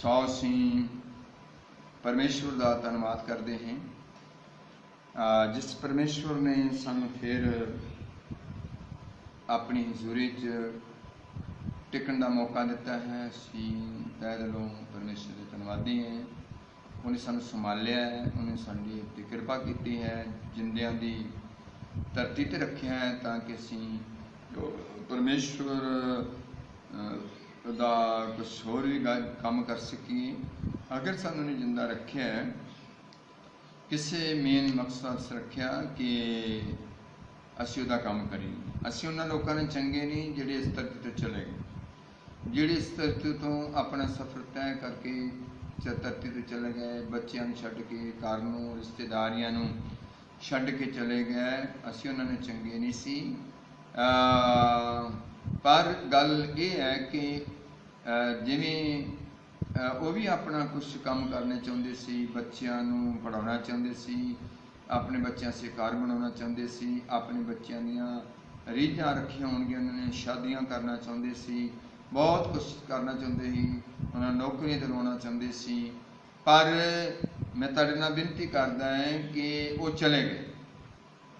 सौ असीं परमेश्वर का धन्यवाद करते हैं। जिस परमेश्वर ने सानू फिर अपनी हजूरी टिकण का मौका दिता है, असीं तहे दिलों परमेश्वर के धन्यवादी हैं। उन्हें सानू संभालिया है, उन्हें साडी उत्ते कृपा की है, जिंदियां दी धरती ते रखिया है ताकि असीं परमेश्वर दा कुछ होर भी काम कर सकीए। अगर सानू ने जिंदा रखिया है किसी मेन मकसद से रखिया कि असीं उहदा काम करिए। असीं उन्हां लोकां ने चंगे नहीं जिहड़े इस धरती तो चले गए, जिहड़े इस धरती तो अपना सफ़र तय करके धरती तो चले गए, बच्चों छड्ड के, घर नूं, रिश्तेदारियां नूं छड्ड के चले गए। असीं उन्हां ने चंगे नहीं सी। पर गल ये है कि जिवें वो भी अपना कुछ काम करना चाहते सी, बच्चों नूं पढ़ाउणा चाहते सी, अपने बच्चों से घर बनाना चाहते सी, अपने बच्चों दियां रीझां रखियां होणगियां, उन्होंने शादियां करना चाहते सी, बहुत कुछ करना चाहते ही, उन्होंने नौकरियां दिलवाना चाहते सी। पर मैं तुहाडे नाल विनती करदा है कि वो चले गए।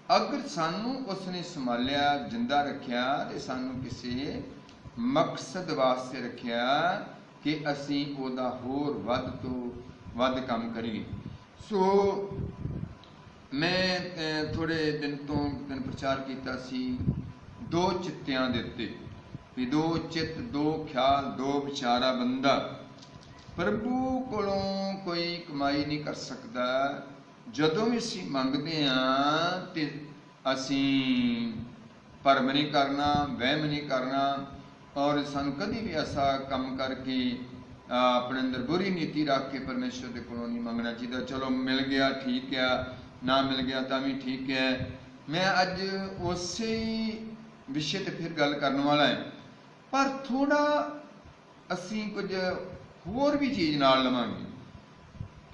अगर सानू उसने संभालिया, जिंदा रखिया तो सानू किसी मकसद वास्ते रखिया कि असीं उहदा होर वध तो वध काम करिए। सो मैं थोड़े दिन तो प्रचार किया सी दो चित्तियां दे उत्ते भी, दो चित्त, दो ख्याल, दो विचारा बंदा प्रभु कोलों कोई कमाई नहीं कर सकता। जदों भी असीं मंगदे हां ते असीं भरम नहीं करना, वहम नहीं करना, और सानू कभी भी ऐसा काम करके अपने अंदर बुरी नीति रख के परमेश्वर के कोलों नहीं मंगना चाहिए। चलो मिल गया ठीक है, ना मिल गया तो भी ठीक है। मैं अज उस विषय पर फिर गल करने वाला है, पर थोड़ा असी कुछ होर भी चीज़ नाल लवांगे।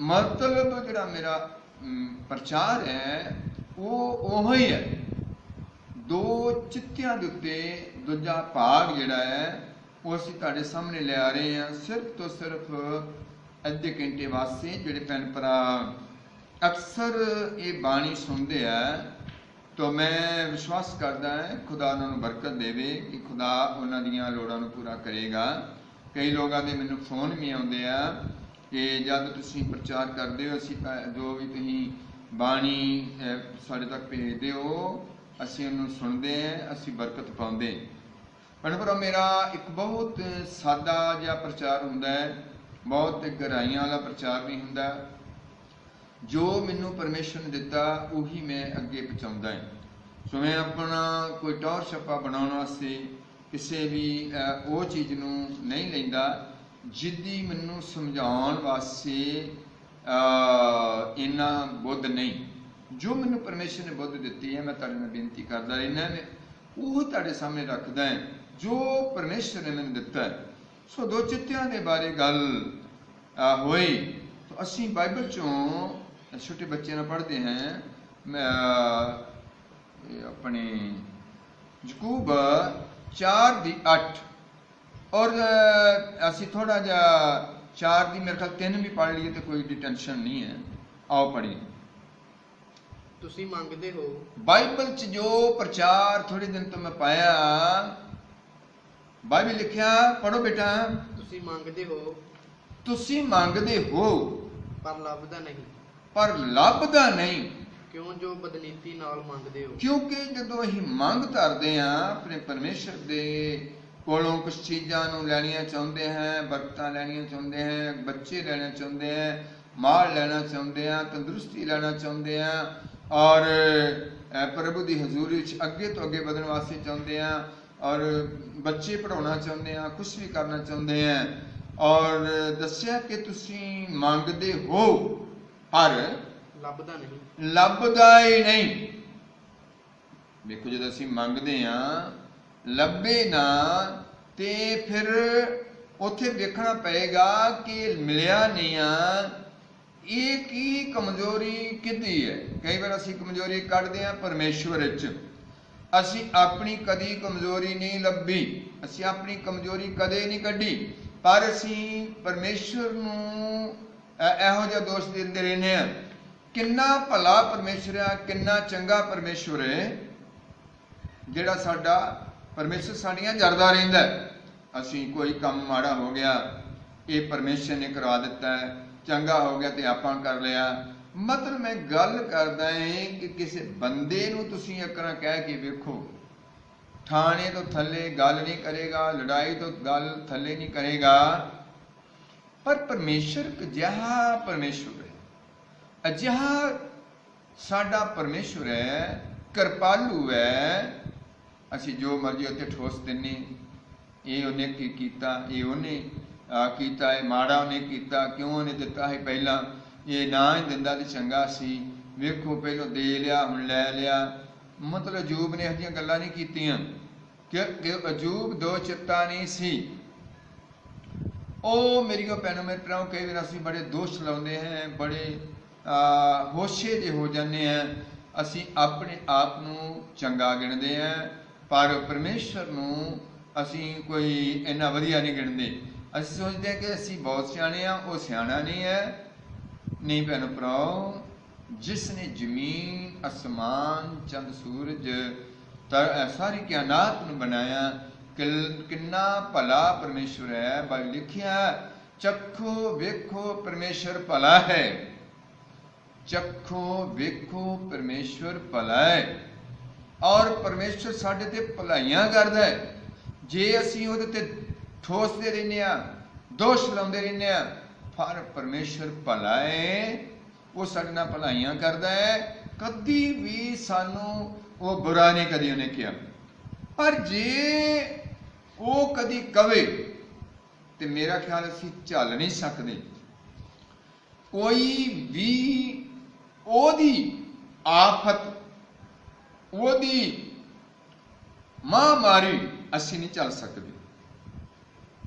मतलब जिहड़ा मेरा प्रचार है वो उह ही है, दो चित्तियां दे उत्ते दूजा भाग जिहड़ा है वो असीं तुहाडे सामने ले आ रहे हैं। सिर्फ तो सिर्फ अद्धे घंटे वास्ते जिहड़े भैन भरा अक्सर ये बाणी सुनते हैं, तो मैं विश्वास करदा है खुदा उन्होंने बरकत देवे कि खुदा उन्हां दीयां लोड़ां नूं पूरा करेगा। कई लोगों के मैनूं फोन भी आउंदे आ कि जद तुसीं प्रचार करदे हो, असीं जो भी तुसीं बाणी साडे तक भेजदे हो असीं उहनूं सुणदे हैं, असीं बरकत पाउंदे। पर मेरा एक बहुत सादा जिहा प्रचार हुंदा है, बहुत गहराइयां वाला प्रचार नहीं हुंदा। जो मैनू परमेश्वर ने दिता उही मैं अगे पहुँचाउंदा है। सो मैं अपना कोई टौर छप्पा बनाउण वास्ते किसी भी वो चीज़ नूं नहीं लैंदा जिहदी मैनू समझाउण वास्ते इन्ना बुद्ध नहीं। जो मैनू परमेश्वर ने बुद्ध दिती है मैं तुहाडे नाल बेनती करदा रहना, मैं वो तुहाडे सामने रखदा है जो परमेश्वर ने मैनू दिता है। सो दो चित्तियां दे बारे गल होई तो असीं बाइबल चों छोटे बच्चे ना पढ़ते हैं। अपने यकूब 4:8 और असी थोड़ा जा 4 दी मेरे ख्याल 3 भी पढ़ लिए तो कोई टेंशन नहीं है। आओ पढ़िए। तुसी मंगदे हो बाइबल च जो प्रचार थोड़े दिन तो मैं पाया, बाइबल लिखिया पढ़ो बेटा। तुसी मंगदे हो पर लभदा नहीं, क्यों जो बदनीति नाल मंगदे हो। क्योंकि जदों असीं मंग धरदे हां अपने परमेश्वर दे कोलों कुछ चीज़ां नूं लैणियां चाहुंदे हैं, बरकतां लैणियां चाहुंदे हैं, बच्चे लैणा चाहुंदे हैं, माल लैणा चाहुंदे हैं, तंदुरुस्ती लैणा चाहुंदे हैं, और प्रभु की हजूरी अगे तो अगे बढ़ने वास्ते चाहते हैं, और बच्चे पढ़ाना चाहते हैं, कुछ भी करना चाहते हैं। और दस्या कि तुसीं मंगदे हो पर लभदा ही नहीं। देखो जब असीं मंगदे हां लभे ना ते फिर उत्थे देखना पएगा कि मिलिया नहीं आ। ये की कमजोरी किहदी है? कई बार असीं कमजोरी कढदे हां परमेश्वर विच, असीं अपनी कदी कमजोरी नहीं लभी, असीं अपनी कमजोरी कदे नहीं कढ़ी। पर असी परमेश्वर नूं ਇਹੋ ਜਿਹਾ ਦੋਸ਼ ਦਿੰਦੇ ਰਹਿੰਦੇ ਆ। किन्ना भला परमेश्वर है, किन्ना चंगा परमेश्वर है, ਜਿਹੜਾ ਸਾਡਾ परमेश्वर साड़ियां जरदा रहिंदा है। असी कोई काम माड़ा हो गया, ये परमेश्वर ने करा दिता है, चंगा हो गया तो आपां कर लिया। मतलब मैं गल करदा है कि किसी बंदे नूं तुसीं इकरा कह के वेखो, थाने तो थले गल नहीं करेगा, लड़ाई तो गल थले नहीं करेगा, पर परमेश्वर अजिहा परमेश्वर है, अजिहा साडा परमेश्वर है, कृपालू है। असी जो मर्जी उत्ते ठोस दिने, ये उन्हें की कीता, ये उन्हें कीता, ये माड़ा उन्हें कीता, क्यों उन्हें दिता है पहला, ये ना ही दिंदा तो चंगा सी, वेखो पहलों दे लिया हुण लै लिया। मतलब अजूब ने इहो गल्लां नहीं कीतियां कि अजूब दो चिट्टा नहीं सी। ओ मेरियो भैनों मेरे भराओ, कई बार असीं बड़े दोष लाउंदे हैं, बड़े होशे जे हो जाने हैं, असीं अपने आप नूं चंगा गिणदे हैं, पर परमेश्वर नूं असीं कोई इन्ना वधिया नहीं गिणदे। असीं सोचते हैं कि असीं बहुत सियाणे हैं, वो सियाणा नहीं है। नहीं भैनों भराओ, जिसने जमीन आसमान चंद सूरज सारी कायनात नूं बनाया, किन्ना भला परमेश्वर है। भाई लिखिया, चखो वेखो परमेश्वर भला है, चखो वेखो परमेश्वर भला है। और परमेश्वर साडे ते भलाइयां करदा है। जे असीं उहदे ते ठोसदे रहने आ, दोष लाउंदे रहने आ, पर परमेश्वर भला है, वो साडे नाल भलाइयां करदा है। कदी भी सानू वो बुरा नहीं कदी उन्हें किया। पर जे वो कदी कवे तो मेरा ख्याल असीं झल नहीं सकते। कोई भी ओदी आफत, ओदी महामारी असीं नहीं झल सकते।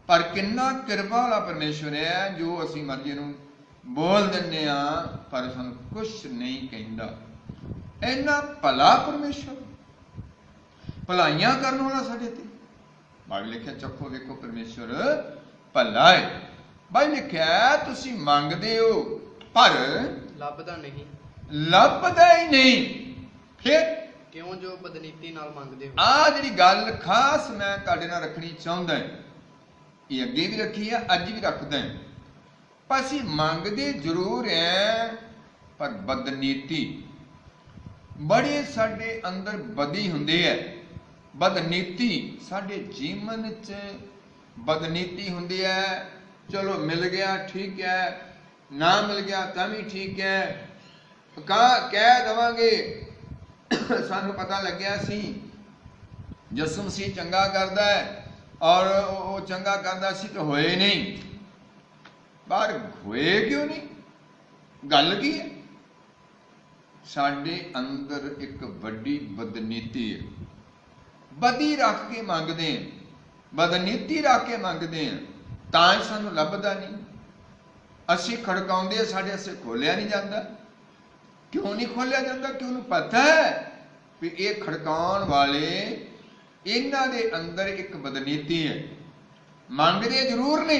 पर किन्ना किरपा वाला परमेश्वर है, जो असीं मर्जी नूं बोल दिंदे आ, पर सानूं कुछ नहीं कहंदा। इन्ना भला परमेश्वर, भलाइयां करन वाला साडे ते। बाइबल लिखिया, चखो वेखो परमेश्वर भला है। बाइबल लिखिया, तुसीं मंगदे हो पर ਲੱਭਦਾ नहीं, ਲੱਭਦਾ ही नहीं। फिर क्यों जो बदनीति नाल मंगदे हो। आ जिहड़ी गल खास मैं तुहाडे नाल रखनी चाहुंदा है, ये अगे भी रखी है, अज भी रखदा है। पर असीं मंगदे जरूर है, पर बदनीति बड़े साडे अंदर बदी हुंदी है। बदनीति साडे जीवन च बदनीति हुंदी है। चलो मिल गया ठीक है, ना मिल गया तां भी ठीक है, कह देवांगे सानू पता लग्या सी यसु मसीह चंगा करदा है, और वो चंगा करदा सी तो होए नहीं। पर होए क्यों नहीं? गल की है? साडे अंदर एक बड़ी बदनीति है। बदी रख के मंगदे हैं, बदनीति रख के मंगदे हैं, तां ही सानू लभदा नहीं। असीं खड़काउंदे, साडे असे खोलिया नहीं जाता। क्यों नहीं खोलिया जाता? क्यों पता है भी ये खड़काउण वाले इन्हां दे अंदर एक बदनीति है। मंगदे जरूर ने,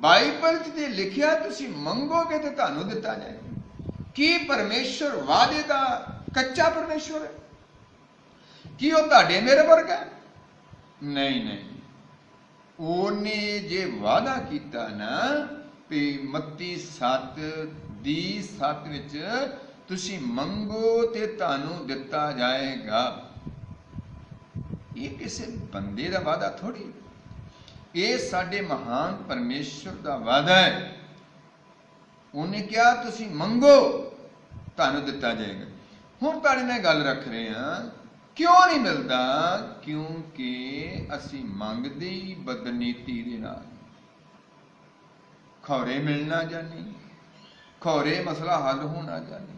बाइबल च लिखिया तुसीं मंगोगे तो तुहानूं दिता जाएगा। की परमेश्वर वादे दा कच्चा परमेश्वर है? कि वो तुहाडे मेरे वर्गा है? नहीं नहीं, ओने जे वादा कीता ना भी मत्ती 7:7 विच तुसीं मंगो ते तुहानूं दिता जाएगा। ये किसी बंदे दा वादा थोड़ी, ये साडे महान परमेश्वर दा वादा है। उन्हें क्या तुसीं मंगो तुहानूं दिता जाएगा। हुण तुहाडे नाल गल रख रहे हैं, क्यों नहीं मिलता? क्योंकि असीं मंगदे ही बदनीति दे नाल। खौरे मिलना जानी, खौरे मसला हल होना जानी,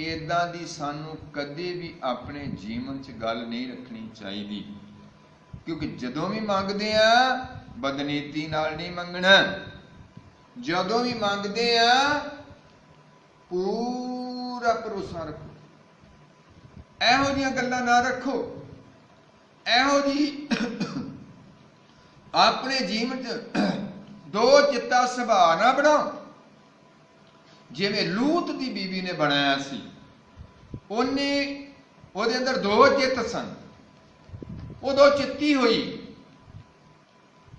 इदां दी सानू कदे भी अपने जीवन च गल नहीं रखनी चाहिए। क्योंकि जदों भी मंगदे आ बदनीति नाल नहीं मंगना। जदों भी मंगदे आ पूरा भरोसा रखो, ਇਹੋ ਜਿਹੀਆਂ ਗੱਲਾਂ ਨਾ ਰੱਖੋ, ਇਹੋ ਜੀ ਆਪਣੇ ਜੀਵਨ 'ਚ ਦੋ ਚਿੱਤਾ ਸੁਭਾਅ ਨਾ ਬਣਾਓ। ਜਿਵੇਂ ਲੂਤ ਦੀ ਬੀਬੀ ਨੇ ਬਣਾਇਆ ਸੀ, ਉਹਦੇ ਅੰਦਰ ਦੋ ਚਿੱਤ ਸਨ, ਉਹ ਦੋ ਚਿੱਤੀ ਹੋਈ,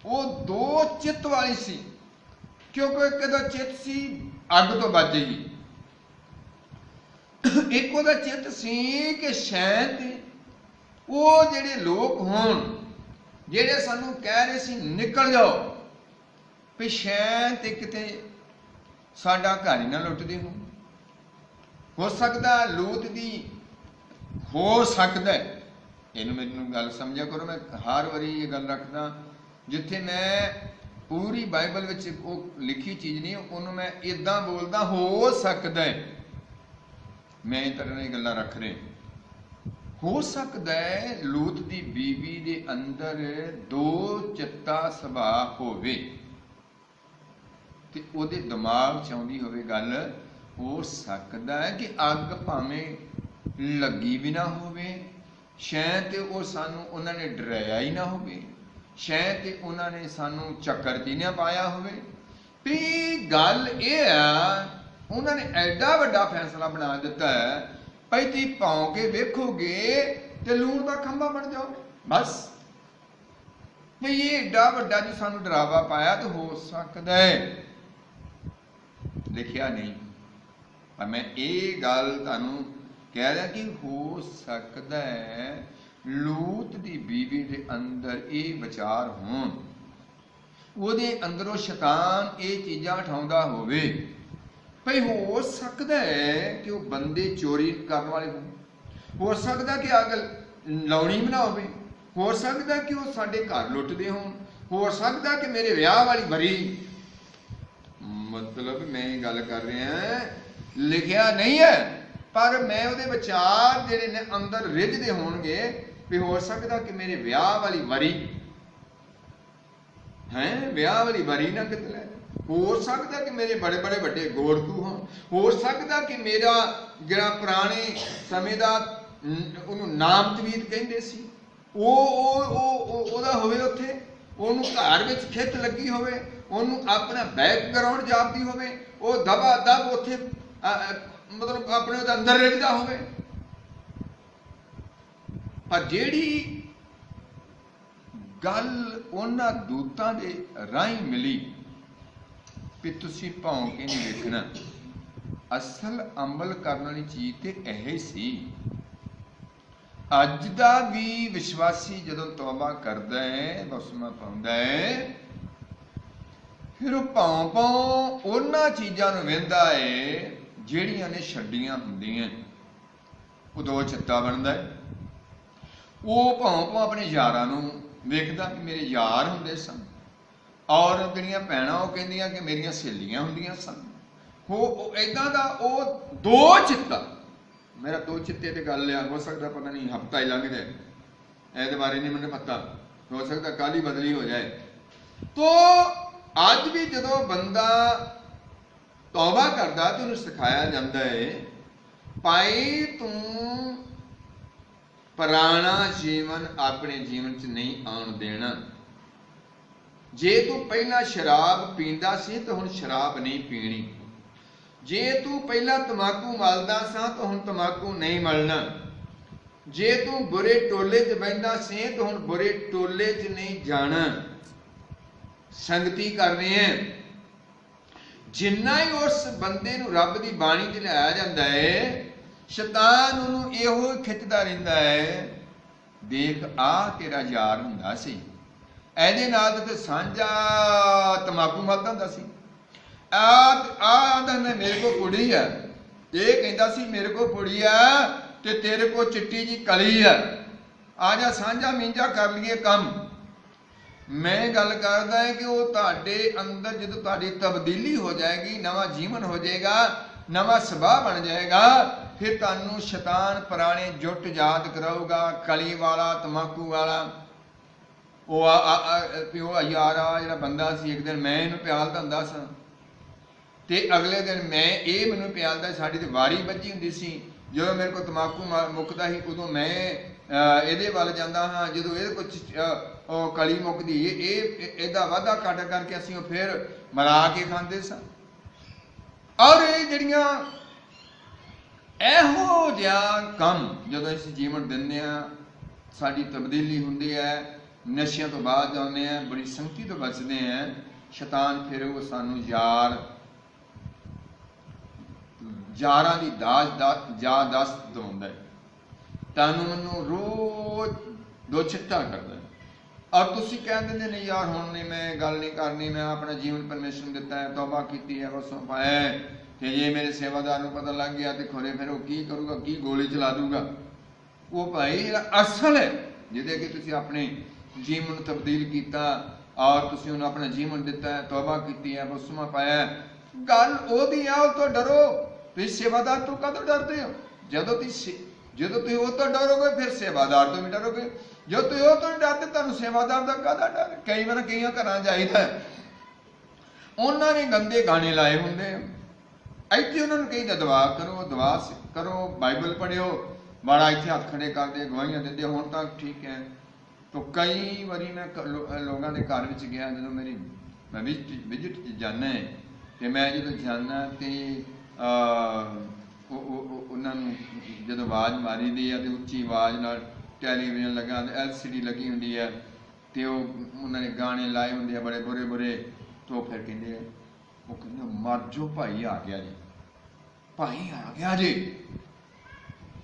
ਉਹ ਦੋ ਚਿੱਤ ਵਾਲੀ ਸੀ, ਕਿਉਂਕਿ ਇੱਕ ਦਾ ਚਿੱਤ ਸੀ ਅੱਗ ਤੋਂ ਬਚ ਜਾਈਏ, ਇੱਕ ਉਹਦਾ ਚਿੱਤ ਸੀ ਕਿ ਸ਼ਾਇਦ ਉਹ ਜਿਹੜੇ ਲੋਕ ਹੋਣ ਜਿਹੜੇ ਸਾਨੂੰ ਕਹਿ ਰਹੇ ਸੀ ਨਿਕਲ ਜਾਓ, ਵੀ ਸ਼ਾਇਦ ਤੇ ਕਿਤੇ ਸਾਡਾ ਘਰ ਹੀ ਨਾ ਲੁੱਟਦੇ ਹੋ ਸਕਦਾ ਲੂਤ ਦੀ, ਹੋ ਸਕਦਾ। ਇਹਨੂੰ ਮੈਨੂੰ ਗੱਲ ਸਮਝਿਆ ਕਰੋ, ਮੈਂ ਹਰ ਵਾਰੀ ਇਹ ਗੱਲ ਰੱਖਦਾ, ਜਿੱਥੇ ਮੈਂ ਪੂਰੀ ਬਾਈਬਲ ਵਿੱਚ ਉਹ ਲਿਖੀ ਚੀਜ਼ ਨਹੀਂ ਉਹਨੂੰ ਮੈਂ ਇਦਾਂ ਬੋਲਦਾ, ਹੋ ਸਕਦਾ ਹੈ। ਮੈਂ ਇਸ ਤਰ੍ਹਾਂ ਦੀਆਂ ਗੱਲਾਂ ਰੱਖ ਰਿਹਾ, ਹੋ ਸਕਦਾ ਹੈ ਲੂਤ ਦੀ ਬੀਬੀ ਦੇ ਅੰਦਰ ਦੋ ਚਿੱਤਾ ਸੁਭਾਅ ਹੋਵੇ ਤੇ ਉਹਦੇ ਦਿਮਾਗ 'ਚ ਆਉਂਦੀ ਹੋਵੇ ਗੱਲ, ਹੋ ਸਕਦਾ ਹੈ ਕਿ ਅੱਗ ਭਾਵੇਂ ਲੱਗੀ ਵੀ ਨਾ ਹੋਵੇ, ਸ਼ਾਇਦ ਤੇ ਉਹ ਸਾਨੂੰ ਉਹਨਾਂ ਨੇ ਡਰਾਇਆ ਹੀ ਨਾ ਹੋਵੇ, ਸ਼ਾਇਦ ਤੇ ਉਹਨਾਂ ਨੇ ਸਾਨੂੰ ਚੱਕਰ 'ਚ ਨਾ ਪਾਇਆ ਹੋਵੇ। ਵੀ ਗੱਲ ਇਹ ਆ, ਉਹਨਾਂ ਨੇ ਐਡਾ ਵੱਡਾ ਫੈਸਲਾ ਬਣਾ ਦਿੱਤਾ ਹੈ, ਭਾਈ ਤੁਸੀਂ ਭੌਂ ਕੇ ਵੇਖੋਗੇ ਤੇ ਲੂਣ ਦਾ ਖੰਭਾ ਬਣ ਜਾਓਗੇ ਬਸ। ਵੀ ਇਹ ਐਡਾ ਵੱਡਾ ਜੀ ਸਾਨੂੰ ਡਰਾਵਾ ਪਾਇਆ, ਤੇ ਹੋ ਸਕਦਾ ਹੈ, ਲਿਖਿਆ ਨਹੀਂ, ਪਰ ਮੈਂ ਇਹ ਗੱਲ ਤੁਹਾਨੂੰ ਕਹਿ ਰਿਹਾ ਕਿ ਹੋ ਸਕਦਾ ਹੈ ਲੂਤ ਦੀ ਬੀਵੀ ਦੇ ਅੰਦਰ ਇਹ ਵਿਚਾਰ ਹੋਣ, ਉਹਦੇ ਅੰਦਰੋਂ ਸ਼ੈਤਾਨ ਇਹ ਚੀਜ਼ਾਂ ਉਠਾਉਂਦਾ ਹੋਵੇ। ਭਈ ਹੋ ਸਕਦਾ ਹੈ ਕਿ ਉਹ ਬੰਦੇ ਚੋਰੀ ਕਰਨ ਵਾਲੇ ਹੋਣ, ਹੋ ਸਕਦਾ ਕਿ ਅੱਗ ਲਾਉਣੀ ਵੀ ਨਾ ਹੋਵੇ, ਹੋ ਸਕਦਾ ਕਿ ਉਹ ਸਾਡੇ ਘਰ ਲੁੱਟਦੇ ਹੋਣ, ਹੋ ਸਕਦਾ ਕਿ ਮੇਰੇ ਵਿਆਹ ਵਾਲੀ ਵਰੀ, ਮਤਲਬ ਮੈਂ ਗੱਲ ਕਰ ਰਿਹਾ, ਲਿਖਿਆ ਨਹੀਂ ਹੈ ਪਰ ਮੈਂ ਉਹਦੇ ਵਿਚਾਰ ਜਿਹੜੇ ਨੇ ਅੰਦਰ ਰਿੱਝਦੇ ਹੋਣਗੇ, ਵੀ ਹੋ ਸਕਦਾ ਕਿ ਮੇਰੇ ਵਿਆਹ ਵਾਲੀ ਵਰੀ ਹੈ, ਵਿਆਹ ਵਾਲੀ ਵਰੀ ਨਾ ਕਿਤੇ ਲੈ, ਹੋ ਸਕਦਾ ਕਿ ਮੇਰੇ ਬੜੇ ਬੜੇ ਵੱਡੇ ਗੋਰਖੂ ਹੋਣ, ਹੋ ਸਕਦਾ ਕਿ ਮੇਰਾ ਜਿਹੜਾ ਪੁਰਾਣੇ ਸਮੇਂ ਦਾ ਉਹਨੂੰ ਨਾਮ ਤਵੀਤ ਕਹਿੰਦੇ ਸੀ ਉਹਦਾ ਹੋਵੇ, ਉੱਥੇ ਉਹਨੂੰ ਘਰ ਵਿੱਚ ਖਿੱਚ ਲੱਗੀ ਹੋਵੇ, ਉਹਨੂੰ ਆਪਣਾ ਬੈਕਗਰਾਉਂਡ ਜਾਪਦੀ ਹੋਵੇ, ਉਹ ਦਬਾ ਦਬ ਉੱਥੇ ਮਤਲਬ ਆਪਣੇ ਉਹਦੇ ਅੰਦਰ ਰਿੱਝਦਾ ਹੋਵੇ। ਪਰ ਜਿਹੜੀ ਗੱਲ ਉਹਨਾਂ ਦੂਤਾਂ ਦੇ ਰਾਹੀਂ ਮਿਲੀ ਵੀ ਤੁਸੀਂ ਭੌਂ ਕੇ ਨਹੀਂ ਵੇਖਣਾ, ਅਸਲ ਅਮਲ ਕਰਨ ਵਾਲੀ ਚੀਜ਼ ਤੇ ਇਹ ਸੀ। ਅੱਜ ਦਾ ਵੀ ਵਿਸ਼ਵਾਸੀ ਜਦੋਂ ਤੌਬਾ ਕਰਦਾ ਹੈ, ਬਪਤਿਸਮਾ ਪਾਉਂਦਾ ਹੈ, ਫਿਰ ਉਹ ਭੌਂ ਉਹਨਾਂ ਚੀਜ਼ਾਂ ਨੂੰ ਵੇਂਦਾ ਹੈ ਜਿਹੜੀਆਂ ਨੇ ਛੱਡੀਆਂ ਹੁੰਦੀਆਂ, ਉਹ ਦੋ ਚਿੱਤਾ ਬਣਦਾ ਹੈ। ਉਹ ਭੌਂ ਆਪਣੇ ਯਾਰਾਂ ਨੂੰ ਵੇਖਦਾ ਕਿ ਮੇਰੇ ਯਾਰ ਹੁੰਦੇ ਸਨ, ਔਰ ਜਿਹੜੀਆਂ ਭੈਣਾਂ ਉਹ ਕਹਿੰਦੀਆਂ ਕਿ ਮੇਰੀਆਂ ਸਹੇਲੀਆਂ ਹੁੰਦੀਆਂ ਸਨ। ਉਹ ਏਦਾਂ ਦਾ ਉਹ ਦੋ ਚਿੱਤਾ, ਮੇਰਾ ਦੋ ਚਿੱਤੇ ਤੇ ਗੱਲ ਆ, ਹੋ ਸਕਦਾ ਪਤਾ ਨਹੀਂ ਹਫ਼ਤਾ ਹੀ ਲੰਘ ਜਾਏ, ਇਹਦੇ ਬਾਰੇ ਨਹੀਂ ਮੈਨੂੰ ਪਤਾ, ਹੋ ਸਕਦਾ ਕੱਲ੍ਹ ਹੀ ਬਦਲੀ ਹੋ ਜਾਏ। ਤੋ ਅੱਜ ਵੀ ਜਦੋਂ ਬੰਦਾ ਤੌਬਾ ਕਰਦਾ ਤੇ ਉਹਨੂੰ ਸਿਖਾਇਆ ਜਾਂਦਾ ਹੈ, ਭਾਈ ਤੂੰ ਪੁਰਾਣਾ ਜੀਵਨ ਆਪਣੇ ਜੀਵਨ 'ਚ ਨਹੀਂ ਆਉਣ ਦੇਣਾ। ਜੇ ਤੂੰ ਪਹਿਲਾਂ ਸ਼ਰਾਬ ਪੀਂਦਾ ਸੀ ਤਾਂ ਹੁਣ ਸ਼ਰਾਬ ਨਹੀਂ ਪੀਣੀ, ਜੇ ਤੂੰ ਪਹਿਲਾਂ ਤੰਬਾਕੂ ਮਲਦਾ ਸਾਂ ਤਾਂ ਹੁਣ ਤੰਬਾਕੂ ਨਹੀਂ ਮਲਣਾ, ਜੇ ਤੂੰ ਬੁਰੇ ਟੋਲੇ 'ਚ ਬਹਿੰਦਾ ਸੀ ਤਾਂ ਹੁਣ ਬੁਰੇ ਟੋਲੇ 'ਚ ਨਹੀਂ ਜਾਣਾ। ਸੰਗਤੀ ਕਰਨੀ ਹੈ। ਜਿੰਨਾ ਹੀ ਉਸ ਬੰਦੇ ਨੂੰ ਰੱਬ ਦੀ ਬਾਣੀ 'ਚ ਲਿਆਇਆ ਜਾਂਦਾ ਹੈ, ਸ਼ੈਤਾਨ ਉਹਨੂੰ ਇਹੋ ਖਿੱਚਦਾ ਰਹਿੰਦਾ ਹੈ, ਦੇਖ ਆ ਤੇਰਾ ਯਾਰ ਹੁੰਦਾ ਸੀ, ਇਹਦੇ ਨਾਲ ਤੇ ਸਾਂਝਾ ਤੰਬਾਕੂ ਮਲਦਾ ਹੁੰਦਾ ਸੀ, ਆਂਦਾ ਮੇਰੇ ਕੋਲ ਕੁੜੀ ਆ, ਇਹ ਕਹਿੰਦਾ ਸੀ ਮੇਰੇ ਕੋਲ ਕੁੜੀ ਆ ਤੇ ਤੇਰੇ ਕੋਲ ਚਿੱਟੀ ਜੀ ਕਲੀ ਆ, ਆ ਜਾ ਸਾਂਝਾ ਮੀਂਜਾ ਕਰ ਲਈਏ ਕੰਮ। ਮੈਂ ਗੱਲ ਕਰਦਾ ਹੈ ਕਿ ਉਹ ਤੁਹਾਡੇ ਅੰਦਰ ਜਦੋਂ ਤੁਹਾਡੀ ਤਬਦੀਲੀ ਹੋ ਜਾਏਗੀ, ਨਵਾਂ ਜੀਵਨ ਹੋ ਜਾਏਗਾ, ਨਵਾਂ ਸੁਭਾਅ ਬਣ ਜਾਏਗਾ, ਫਿਰ ਤੁਹਾਨੂੰ ਸ਼ੈਤਾਨ ਪੁਰਾਣੇ ਜੁੱਟ ਯਾਦ ਕਰਾਊਗਾ, ਕਲੀ ਵਾਲਾ ਤੰਬਾਕੂ ਵਾਲਾ। ਉਹ ਯਾਰ ਆ ਜਿਹੜਾ ਬੰਦਾ ਸੀ, ਇੱਕ ਦਿਨ ਮੈਂ ਇਹਨੂੰ ਪਿਆਲਦਾ ਹੁੰਦਾ ਸਾਂ ਤੇ ਅਗਲੇ ਦਿਨ ਮੈਂ ਇਹ ਮੈਨੂੰ ਪਿਆਲਦਾ, ਸਾਡੀ ਤੇ ਵਾਰੀ ਵੱਜੀ ਹੁੰਦੀ ਸੀ, ਜਦੋਂ ਮੇਰੇ ਕੋਲ ਤੰਬਾਕੂ ਮੁੱਕਦਾ ਸੀ ਉਦੋਂ ਮੈਂ ਇਹਦੇ ਵੱਲ ਜਾਂਦਾ ਹਾਂ, ਜਦੋਂ ਇਹਦੇ ਕੋਲ ਉਹ ਕਲੀ ਮੁੱਕਦੀ ਇਹਦਾ ਵਾਧਾ ਘਾਟਾ ਕਰਕੇ ਅਸੀਂ ਉਹ ਫਿਰ ਮਿਲਾ ਕੇ ਖਾਂਦੇ ਸਾਂ। ਔਰ ਇਹ ਜਿਹੜੀਆਂ ਇਹੋ ਜਿਹਾ ਕੰਮ ਜਦੋਂ ਅਸੀਂ ਜੀਵਨ ਦਿੰਦੇ ਹਾਂ, ਸਾਡੀ ਤਬਦੀਲੀ ਹੁੰਦੀ ਹੈ, ਨਸ਼ਿਆਂ ਤੋਂ ਬਾਅਦ ਜਾਂਦੇ ਹਾਂ, ਬੜੀ ਸੰਗਤੀ ਤੋਂ ਬਚਦੇ ਹਾਂ, ਸ਼ੈਤਾਨ ਫਿਰ ਉਹ ਸਾਨੂੰ ਯਾਰਾਂ ਦੀ ਯਾਦਦਾਸ਼ਤ ਦਿਵਾਉਂਦਾ ਹੈ, ਤੁਹਾਨੂੰ ਮੈਨੂੰ ਰੋਜ਼ ਦੋ ਚਿੱਟਾ ਕਰਦਾ। ਔਰ ਤੁਸੀਂ ਕਹਿ ਦਿੰਦੇ ਨੇ ਯਾਰ ਹੁਣ ਨਹੀਂ, ਮੈਂ ਗੱਲ ਨਹੀਂ ਕਰਨੀ, ਮੈਂ ਆਪਣਾ ਜੀਵਨ ਪਰਮੇਸ਼ਰ ਨੂੰ ਦਿੱਤਾ ਹੈ, ਤੌਬਾ ਕੀਤੀ ਹੈ, ਵਸੋਂ ਪਾਇਆ, ਤੇ ਜੇ ਮੇਰੇ ਸੇਵਾਦਾਰ ਨੂੰ ਪਤਾ ਲੱਗ ਗਿਆ ਤੇ ਖੋਰੇ ਫਿਰ ਉਹ ਕੀ ਕਰੂਗਾ, ਕੀ ਗੋਲੀ ਚਲਾ ਦੂਗਾ। ਉਹ ਭਾਈ ਜਿਹੜਾ ਅਸਲ ਹੈ, ਜਿਹਦੇ ਕਿ ਤੁਸੀਂ ਆਪਣੇ ਜੀਵਨ ਨੂੰ ਤਬਦੀਲ ਕੀਤਾ ਔਰ ਤੁਸੀਂ ਉਹਨੂੰ ਆਪਣਾ ਜੀਵਨ ਦਿੱਤਾ ਹੈ, ਤੌਬਾ ਕੀਤੀ ਹੈ, ਵਸੋਂ ਪਾਇਆ, ਗੱਲ ਉਹਦੀ ਆ, ਉਹ ਤੋਂ ਡਰੋ। ਤੁਸੀਂ ਸੇਵਾਦਾਰ ਤੋਂ ਕਦੋਂ ਡਰਦੇ ਹੋ? ਜਦੋਂ ਤੁਸੀਂ ਉਹ ਤੋਂ ਡਰੋਗੇ ਫਿਰ ਸੇਵਾਦਾਰ ਤੋਂ ਵੀ ਡਰੋਗੇ। ਜੋ ਤੁਸੀਂ ਉਹ ਤੋਂ ਡਰਦੇ, ਤੁਹਾਨੂੰ ਸੇਵਾਦਾਰ ਦਾ ਕਾਹਦਾ ਡਰ? ਕਈ ਵਾਰ ਕਈਆਂ ਘਰਾਂ ਜਾਈਦਾ, ਉਹਨਾਂ ਨੇ ਗੰਦੇ ਗਾਣੇ ਲਾਏ ਹੁੰਦੇ, ਇੱਥੇ ਉਹਨਾਂ ਨੂੰ ਕਹੀਦਾ ਦੁਆ ਕਰੋ, ਦੁਆ ਕਰੋ, ਬਾਈਬਲ ਪੜ੍ਹਿਓ, ਮਾੜਾ ਇੱਥੇ ਹੱਥ ਖੜੇ ਕਰਦੇ, ਗਵਾਹੀਆਂ ਦਿੰਦੇ, ਹੁਣ ਤੱਕ ਠੀਕ ਹੈ। ਤਾਂ ਕਈ ਵਾਰੀ ਮੈਂ ਲੋਕਾਂ ਦੇ ਘਰ ਵਿੱਚ ਗਿਆ, ਜਦੋਂ ਮੈਂ ਵਿਜ਼ਿਟ 'ਚ ਜਾਂਦਾ ਤੇ ਮੈਂ ਜਦੋਂ ਜਾਂਦਾ ਤੇ ਉਹਨਾਂ ਨੂੰ ਜਦੋਂ ਆਵਾਜ਼ ਮਾਰੀ ਦੀ ਆ ਤੇ ਉੱਚੀ ਆਵਾਜ਼ ਨਾਲ ਟੈਲੀਵਿਜ਼ਨ ਲੱਗਾ, LCD ਲੱਗੀ ਹੁੰਦੀ ਹੈ, ਤੇ ਉਹਨਾਂ ਨੇ ਗਾਣੇ ਲਾਏ ਹੁੰਦੇ ਆ ਬੜੇ ਬੁਰੇ। ਤੋਂ ਫਿਰ ਕਹਿੰਦੇ ਮਰ ਜੋ, ਭਾਈ ਆ ਗਿਆ ਜੀ, ਭਾਈ ਆ ਗਿਆ ਜੀ।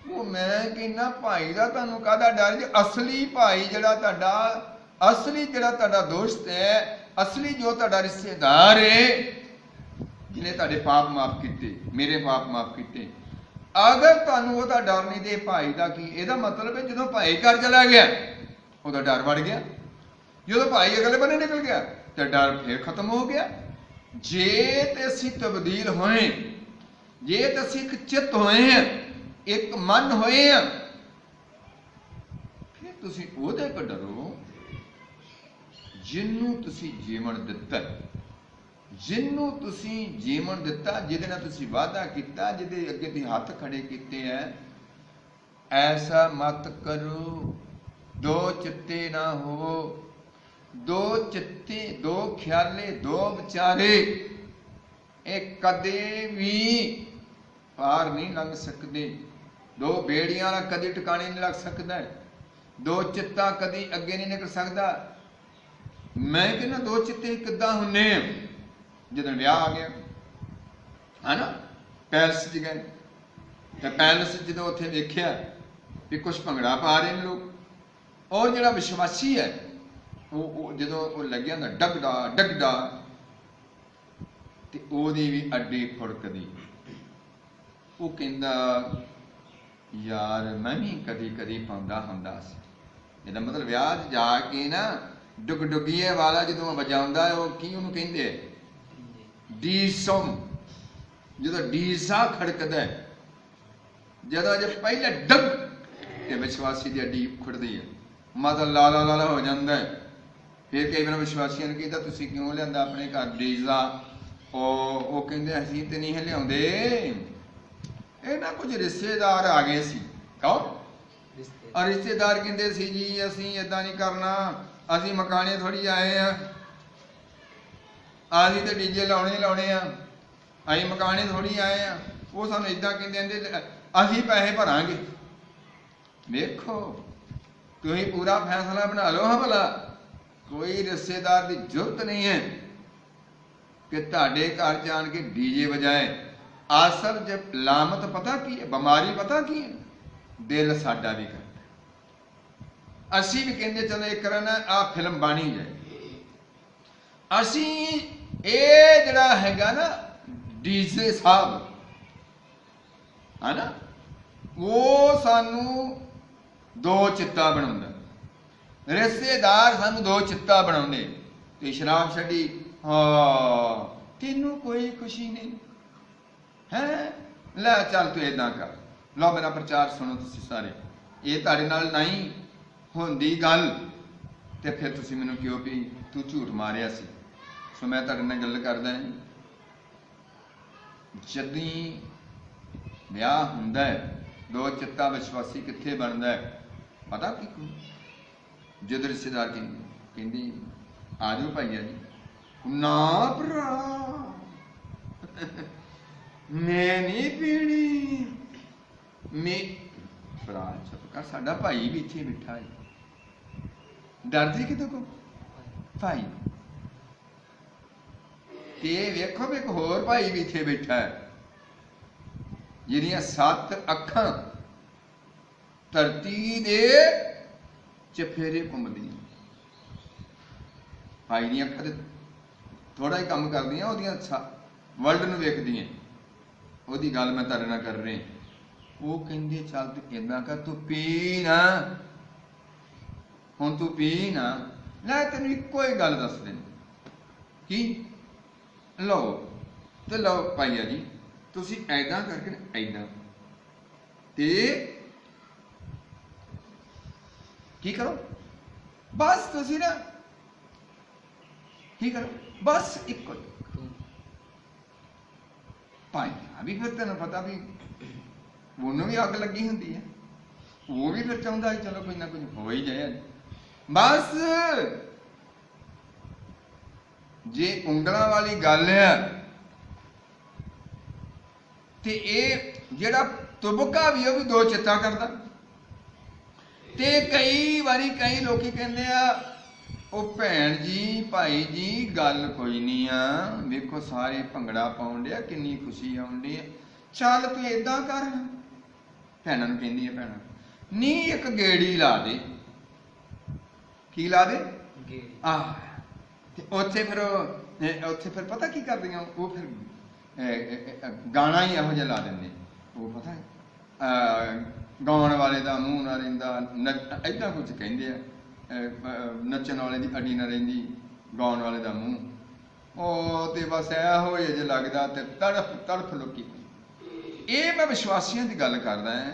ਉਹ ਮੈਂ ਕਹਿੰਦਾ ਭਾਈ ਦਾ ਤੁਹਾਨੂੰ ਕਾਹਦਾ ਡਰ ਜੀ? ਅਸਲੀ ਭਾਈ ਜਿਹੜਾ ਤੁਹਾਡਾ ਦੋਸਤ ਹੈ, ਅਸਲੀ ਜੋ ਤੁਹਾਡਾ ਰਿਸ਼ਤੇਦਾਰ ਹੈ, ਜਿਹਨੇ ਤੁਹਾਡੇ ਪਾਪ ਮਾਫ ਕੀਤੇ, ਮੇਰੇ ਪਾਪ ਮਾਫ ਕੀਤੇ, ਅਗਰ ਤੁਹਾਨੂੰ ਉਹਦਾ ਡਰ ਨਹੀਂ ਤੇ ਭਾਈ ਦਾ ਕੀ? ਇਹਦਾ ਮਤਲਬ ਹੈ ਜਦੋਂ ਭਾਈ ਘਰ ਚਲਾ ਗਿਆ ਉਹਦਾ ਡਰ ਵੜ ਗਿਆ, ਜਦੋਂ ਭਾਈ ਅਗਲੇ ਬੰਨੇ ਨਿਕਲ ਗਿਆ ਤੇ ਡਰ ਫਿਰ ਖਤਮ ਹੋ ਗਿਆ। ਜੇ ਤੇ ਅਸੀਂ ਤਬਦੀਲ ਹੋਏ, ਜੇ ਤੇ ਅਸੀਂ ਇੱਕ ਚਿੱਤ ਹੋਏ ਹਾਂ, ਇੱਕ ਮਨ ਹੋਏ ਹਾਂ, ਫਿਰ ਤੁਸੀਂ ਉਹਦੇ ਕੋਲ ਡਰੋ ਜਿਹਨੂੰ ਤੁਸੀਂ ਜੀਵਨ ਦਿੱਤਾ, ਜਿਹਨੂੰ ਤੁਸੀਂ ਜੀਵਨ ਦਿੱਤਾ, ਜਿਹਦੇ ਨਾਲ ਤੁਸੀਂ ਵਾਅਦਾ ਕੀਤਾ, ਜਿਹਦੇ ਅੱਗੇ ਤੁਸੀਂ ਹੱਥ ਖੜੇ ਕੀਤੇ ਹੈ। ਐਸਾ ਮਤ ਕਰੋ ਦੋ ਚਿੱਤੇ ਨਾ ਹੋ, ਦੋ ਚਿੱਤੇ, ਦੋ ਖਿਆਲੇ, ਦੋ ਵਿਚਾਰੇ ਇਹ ਕਦੇ ਵੀ ਪਾਰ ਨਹੀਂ ਲੰਘ ਸਕਦੇ। ਦੋ ਬੇੜੀਆਂ ਨਾਲ ਕਦੇ ਟਿਕਾਣੇ ਨਹੀਂ ਲੱਗ ਸਕਦਾ, ਦੋ ਚਿੱਤਾ ਕਦੀ ਅੱਗੇ ਨਹੀਂ ਨਿਕਲ ਸਕਦਾ। ਮੈਂ ਕਹਿੰਦਾ ਦੋ ਚਿੱਤੇ ਕਿੱਦਾਂ ਹੁੰਨੇ? ਜਦੋਂ ਵਿਆਹ ਆ ਗਿਆ ਹੈ ਨਾ, ਪੈਲਸ 'ਚ ਗਏ ਤੇ ਪੈਲਸ ਜਦੋਂ ਉੱਥੇ ਵੇਖਿਆ ਵੀ ਕੁਛ ਭੰਗੜਾ ਪਾ ਰਹੇ ਨੇ ਲੋਕ, ਔਰ ਜਿਹੜਾ ਵਿਸ਼ਵਾਸੀ ਹੈ ਉਹ ਜਦੋਂ ਉਹ ਲੱਗਿਆ ਨਾ ਡਗਦਾ ਤੇ ਉਹਦੀ ਵੀ ਅੱਡੀ ਫੁੜਕਦੀ। ਉਹ ਕਹਿੰਦਾ ਯਾਰ ਮੈਂ ਵੀ ਕਦੀ ਪਾਉਂਦਾ ਹੁੰਦਾ ਸੀ। ਇਹਦਾ ਮਤਲਬ ਵਿਆਹ 'ਚ ਜਾ ਕੇ ਨਾ ਡੁਗੀਏ ਵਾਲਾ ਜਦੋਂ ਵਜਾਉਂਦਾ ਉਹ ਕੀ ਉਹਨੂੰ ਕਹਿੰਦੇ, ਡੀਸਮ, ਜਦੋਂ ਡੀਸਾ ਖੜਕਦਾ, ਜਦੋਂ ਜੇ ਪਹਿਲੇ ਡਗ ਤੇ ਵਿਸ਼ਵਾਸੀ ਦੀ ਅੱਡੀ ਖੁੜਦੀ ਹੈ, ਮਤਲਬ ਲਾਲਾ ਹੋ ਜਾਂਦਾ ਹੈ। ਫਿਰ ਕਈ ਵਾਰ ਵਿਸ਼ਵਾਸੀਆਂ ਨੂੰ ਕਹਿੰਦਾ ਤੁਸੀਂ ਕਿਉਂ ਲਿਆਂਦਾ ਆਪਣੇ ਘਰ ਡੀਜ਼ਾ? ਉਹ ਕਹਿੰਦੇ ਅਸੀਂ ਤੇ ਨਹੀਂ ਲਿਆਉਂਦੇ, ਇਹ ਨਾ ਕੁਝ ਰਿਸ਼ਤੇਦਾਰ ਆ ਗਏ ਸੀ। ਕੌਣ? ਰਿਸ਼ਤੇਦਾਰ ਕਹਿੰਦੇ ਸੀ ਜੀ ਅਸੀਂ ਏਦਾਂ ਨਹੀਂ ਕਰਨਾ, ਅਸੀਂ ਮਕਾਨੇ ਥੋੜੀ ਆਏ ਆ, ਅਸੀਂ ਤੇ ਡੀਜੇ ਲਾਉਣੇ ਆ, ਅਸੀਂ ਮਕਾਨੇ ਥੋੜੀ ਆਏ ਆ। ਉਹ ਸਾਨੂੰ ਏਦਾਂ ਕਹਿੰਦੇ ਅਸੀਂ ਪੈਸੇ ਭਰਾਂਗੇ। ਵੇਖੋ ਤੁਸੀਂ ਪੂਰਾ ਫੈਸਲਾ ਬਣਾ ਲਓ ਹਾਂ ਭਲਾ, ਕੋਈ ਰਿਸ਼ਤੇਦਾਰ ਦੀ ਜ਼ਰੂਰਤ ਨਹੀਂ ਹੈ ਕਿ ਤੁਹਾਡੇ ਘਰ ਜਾਣ ਕੇ ਡੀਜੇ ਵਜਾਏ। ਅਸਲ ਜੇ ਲਾਮਤ ਪਤਾ ਕੀ ਹੈ, ਬਿਮਾਰੀ ਪਤਾ ਕੀ ਹੈ? ਦਿਲ ਸਾਡਾ ਵੀ ਕਰਦਾ। ਅਸੀਂ ਵੀ ਕਹਿੰਦੇ ਚਲੋ ਇਹ ਕਰਨਾ, ਆਹ ਫਿਲਮ ਬਣੀ ਜਾਏ। ਅਸੀਂ ਇਹ ਜਿਹੜਾ ਹੈਗਾ ਨਾ ਡੀਜੇ ਸਾਹਿਬ ਹੈ ਨਾ, ਉਹ ਸਾਨੂੰ ਦੋ ਚਿੱਤਾ ਬਣਾਉਂਦਾ, ਰਿਸ਼ਤੇਦਾਰ ਸਾਨੂੰ ਦੋ ਚਿੱਤਾ ਬਣਾਉਂਦੇ। ਤੇ ਸ਼ਰਾਬ ਛੱਡੀ, ਹਾਂ ਤੈਨੂੰ ਕੋਈ ਖੁਸ਼ੀ ਨਹੀਂ ਹੈ, ਲੈ ਚੱਲ ਤੂੰ ਏਦਾਂ ਕਰ, ਲਓ ਮੇਰਾ ਪ੍ਰਚਾਰ ਸੁਣੋ ਤੁਸੀਂ ਸਾਰੇ, ਇਹ ਤੁਹਾਡੇ ਨਾਲ ਨਹੀਂ ਹੁੰਦੀ ਗੱਲ ਤੇ ਫਿਰ ਤੁਸੀਂ ਮੈਨੂੰ ਕਿਉਂ ਵੀ ਤੂੰ ਝੂਠ ਮਾਰਿਆ ਸੀ। ਸੋ ਮੈਂ ਤੁਹਾਡੇ ਨਾਲ ਗੱਲ ਕਰਦਾ, ਜਦੀ ਵਿਆਹ ਹੁੰਦਾ ਹੈ ਦੋ ਚਿੱਤਾ ਵਿਸ਼ਵਾਸੀ ਕਿੱਥੇ ਬਣਦਾ ਹੈ ਪਤਾ ਕੀ? ਜਦੋਂ ਰਿਸ਼ਤੇਦਾਰ ਕਹਿੰਦੇ ਕਹਿੰਦੇ ਆ ਜਾਓ ਭਾਈਆ ਜੀ। ਨਾ ਭਰਾ ਮੈਂ ਨਹੀਂ ਪੀਣੀ। ਮੈਂ ਭਰਾ ਚੁੱਪ ਕਰ, ਸਾਡਾ ਭਾਈ ਵੀ ਇੱਥੇ ਬੈਠਾ ਹੈ, ਡਰਦੀ ਕਿਦੋਂ ਕੋ ਭਾਈ। ਤੇ ਵੇਖੋ ਵੀ ਇੱਕ ਹੋਰ ਭਾਈ ਵੀ ਇੱਥੇ ਬੈਠਾ ਹੈ, ਜਿਹਦੀਆਂ 7 ਅੱਖਾਂ ਧਰਤੀ ਦੇ ਚਫੇਰੇ ਘੁੰਮਦੀਆਂ। ਭਾਈ ਦੀਆਂ ਅੱਖਾਂ ਤੇ ਥੋੜਾ ਹੀ ਕੰਮ ਕਰਦੀਆਂ, ਉਹਦੀਆਂ ਵਰਲਡ ਨੂੰ ਵੇਖਦੀਆਂ। ਉਹਦੀ ਗੱਲ ਮੈਂ ਤੁਹਾਡੇ ਨਾਲ ਕਰ ਰਿਹਾ। ਉਹ ਕਹਿੰਦੇ ਚੱਲ ਤੂੰ ਏਦਾਂ ਕਰ, ਤੂੰ ਪੀ ਨਾ, ਹੁਣ ਤੂੰ ਪੀ ਨਾ। ਲੈ ਤੈਨੂੰ ਇੱਕੋ ਹੀ ਗੱਲ ਦੱਸ ਦੇ, ਕੀ ਲਓ ਤੇ ਲਓ ਭਾਈਆ ਜੀ, ਤੁਸੀਂ ਐਦਾਂ ਕਰਕੇ ਨਾ ਐਦਾਂ ਤੇ ਕੀ ਕਰੋ, ਬਸ ਤੁਸੀਂ ਨਾ ਕੀ ਕਰੋ, ਬਸ ਇੱਕੋ ਭਾਈਆ ਵੀ। ਫਿਰ ਤੈਨੂੰ ਪਤਾ ਵੀ ਉਹਨੂੰ ਵੀ ਅੱਗ ਲੱਗੀ ਹੁੰਦੀ ਹੈ, ਉਹ ਵੀ ਫਿਰ ਚਾਹੁੰਦਾ ਚਲੋ ਕੁਝ ਨਾ ਕੁਝ ਹੋ ਹੀ ਜਾਏ। ਬਸ ਜੇ ਉਂਗਲਾਂ ਵਾਲੀ ਗੱਲ ਹੈ ਤੇ ਇਹ ਜਿਹੜਾ ਤੁਬਕਾ ਵੀ ਉਹ ਵੀ ਦੋ ਚਿੱਤਾ ਕਰਦਾ। ਤੇ ਕਈ ਵਾਰੀ ਕਈ ਲੋਕੀ ਕਹਿੰਦੇ ਆ ਉਹ ਭੈਣ ਜੀ ਭਾਈ ਜੀ ਗੱਲ ਕੋਈ ਨਹੀਂ ਆ, ਵੇਖੋ ਸਾਰੇ ਭੰਗੜਾ ਪਾਉਣ ਡਿਆ, ਕਿੰਨੀ ਖੁਸ਼ੀ ਆਉਂਦੀ ਹੈ, ਚੱਲ ਤੂੰ ਏਦਾਂ ਕਰ। ਭੈਣਾਂ ਨੂੰ ਕਹਿੰਦੀ ਹੈ ਭੈਣਾਂ ਨਹੀਂ ਇੱਕ ਗੇੜੀ ਲਾ ਦੇ। ਕੀ ਲਾ ਦੇ? ਆਹ ਤੇ ਉੱਥੇ ਫਿਰ ਪਤਾ ਕੀ ਕਰਦੀਆਂ ਉਹ, ਫਿਰ ਗਾਣਾ ਹੀ ਇਹੋ ਜਿਹਾ ਲਾ ਦਿੰਦੇ। ਉਹ ਪਤਾ ਗਾਉਣ ਵਾਲੇ ਦਾ ਮੂੰਹ ਨਾ ਰਹਿੰਦਾ, ਏਦਾਂ ਕੁਝ ਕਹਿੰਦੇ ਆ, ਨੱਚਣ ਵਾਲੇ ਦੀ ਅੜੀ ਨਾ ਰਹਿੰਦੀ, ਗਾਉਣ ਵਾਲੇ ਦਾ ਮੂੰਹ। ਉਹ ਤੇ ਬਸ ਇਹੋ ਜਿਹੇ ਜੇ ਲੱਗਦਾ ਤੇ ਤੜਫ ਲੋਕੀ। ਇਹ ਮੈਂ ਵਿਸ਼ਵਾਸੀਆਂ ਦੀ ਗੱਲ ਕਰਦਾ ਹਾਂ,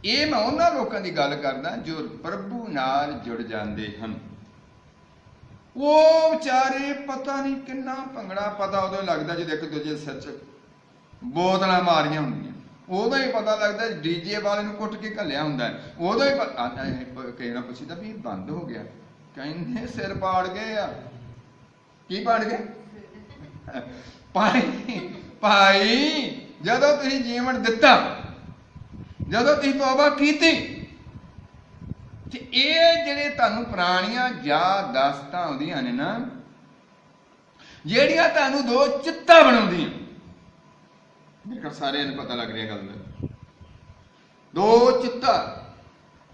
ਇਹ ਮੈਂ ਉਹਨਾਂ ਲੋਕਾਂ ਦੀ ਗੱਲ ਕਰਦਾ ਜੋ ਪ੍ਰਭੂ ਨਾਲ ਜੁੜ ਜਾਂਦੇ ਹਨ। ਉਹ ਵਿਚਾਰੇ ਪਤਾ ਨਹੀਂ ਕਿੰਨਾ ਭੰਗੜਾ, ਪਤਾ ਉਦੋਂ ਲੱਗਦਾ ਜਦੋਂ ਇੱਕ ਦੂਜੇ ਸਿਰ 'ਚ ਬੋਤਲਾਂ ਮਾਰੀਆਂ ਹੁੰਦੀਆਂ, ਉਦੋਂ ਹੀ ਪਤਾ ਲੱਗਦਾ ਡੀਜੇ ਵਾਲੇ ਨੂੰ ਕੁੱਟ ਕੇ ਘੱਲਿਆ ਹੁੰਦਾ। ਉਦੋਂ ਹੀ ਕਈ ਨਾ ਪੁੱਛੀਦਾ ਵੀ ਬੰਦ ਹੋ ਗਿਆ, ਕਹਿੰਦੇ ਸਿਰ ਪਾੜ ਗਏ ਆ। ਕੀ ਪਾੜ ਗਏ? ਭਾਈ ਜਦੋਂ ਤੁਸੀਂ ਜੀਵਨ ਦਿੱਤਾ, ਜਦੋਂ ਤੁਸੀਂ ਤੌਬਾ ਕੀਤੀ, ਤੇ ਇਹ ਜਿਹੜੇ ਤੁਹਾਨੂੰ ਪੁਰਾਣੀਆਂ ਯਾਦਾਸ਼ਤਾਂ ਆਉਂਦੀਆਂ ਨੇ ਨਾ, ਜਿਹੜੀਆਂ ਤੁਹਾਨੂੰ ਦੋ ਚਿੱਤਾ ਬਣਾਉਂਦੀਆਂ, ਮੇਰੇ ਸਾਰਿਆਂ ਨੂੰ ਪਤਾ ਲੱਗ ਰਿਹਾ ਗੱਲ ਦਾ। ਦੋ ਚਿੱਤਾ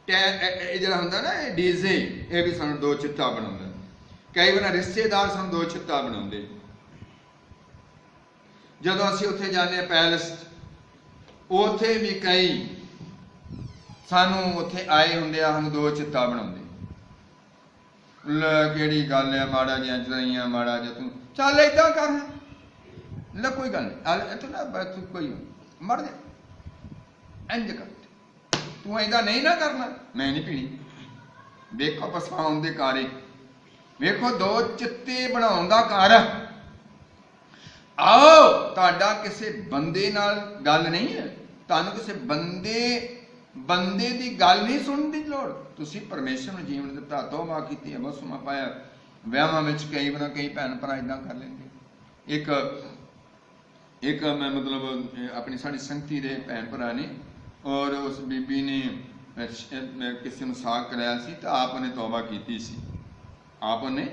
ਇਹ ਜਿਹੜਾ ਹੁੰਦਾ ਨਾ ਇਹ ਡੀਜ਼ੇ, ਇਹ ਵੀ ਸਾਨੂੰ ਦੋ ਚਿੱਤਾ ਬਣਾਉਂਦਾ। ਕਈ ਵਾਰ ਰਿਸ਼ਤੇਦਾਰ ਸਾਨੂੰ ਦੋ ਚਿੱਤਾ ਬਣਾਉਂਦੇ। ਜਦੋਂ ਅਸੀਂ ਉੱਥੇ ਜਾਂਦੇ ਹਾਂ ਪੈਲਸ, ਉੱਥੇ ਵੀ ਕਈ ਸਾਨੂੰ ਉੱਥੇ ਆਏ ਹੁੰਦੇ ਆ, ਸਾਨੂੰ ਦੋ ਚਿੱਤਾ ਬਣਾਉਂਦੇ। ਲੈ ਕਿਹੜੀ ਗੱਲ ਹੈ, ਮਾੜਾ ਜਿਹਾ ਚਲਾਈਆਂ, ਮਾੜਾ ਜਿਹਾ ਤੂੰ ਚੱਲ ਏਦਾਂ ਕਰ, ਲੈ ਕੋਈ ਗੱਲ ਨਹੀਂ, ਤੂੰ ਨਾ ਤੂੰ ਕੋਈ ਮਰ ਜਾ, ਇੰਝ ਕਰ, ਤੂੰ ਏਦਾਂ ਨਹੀਂ ਨਾ ਕਰਨਾ, ਮੈਂ ਨਹੀਂ ਪੀਣੀ। ਵੇਖੋ ਪਸਾਉਣ ਦੇ ਕਾਰੇ, ਵੇਖੋ ਦੋ ਚਿੱਤੇ ਬਣਾਉਣ ਦਾ ਕਾਰਨ। ਆਓ ਤੁਹਾਡਾ ਕਿਸੇ ਬੰਦੇ ਨਾਲ ਗੱਲ ਨਹੀਂ ਹੈ, ਤੁਹਾਨੂੰ ਕਿਸੇ ਬੰਦੇ ਦੀ ਗੱਲ ਨਹੀਂ ਸੁਣਨ ਦੀ ਲੋੜ। ਤੁਸੀਂ ਪਰਮੇਸ਼ਰ ਨੂੰ ਜੀਵਨ ਦਿੱਤਾ, ਤੌਬਾ ਕੀਤੀ, ਬਸਮਾ ਪਾਇਆ। ਵਿਆਹਾਂ ਵਿੱਚ ਕਈ ਵਾਰ ਕਈ ਭੈਣ ਭਰਾ ਏਦਾਂ ਕਰ ਲੈਂਦੇ। ਇੱਕ ਮੈਂ ਮਤਲਬ ਆਪਣੀ ਸਾਡੀ ਸੰਗਤੀ ਦੇ ਭੈਣ ਭਰਾ ਨੇ, ਔਰ ਉਸ ਬੀਬੀ ਨੇ ਕਿਸੇ ਨੂੰ ਸਾਕ ਕਰਾਇਆ ਸੀ, ਤਾਂ ਆਪ ਉਹਨੇ ਤੌਬਾ ਕੀਤੀ ਸੀ, ਆਪ ਉਹਨੇ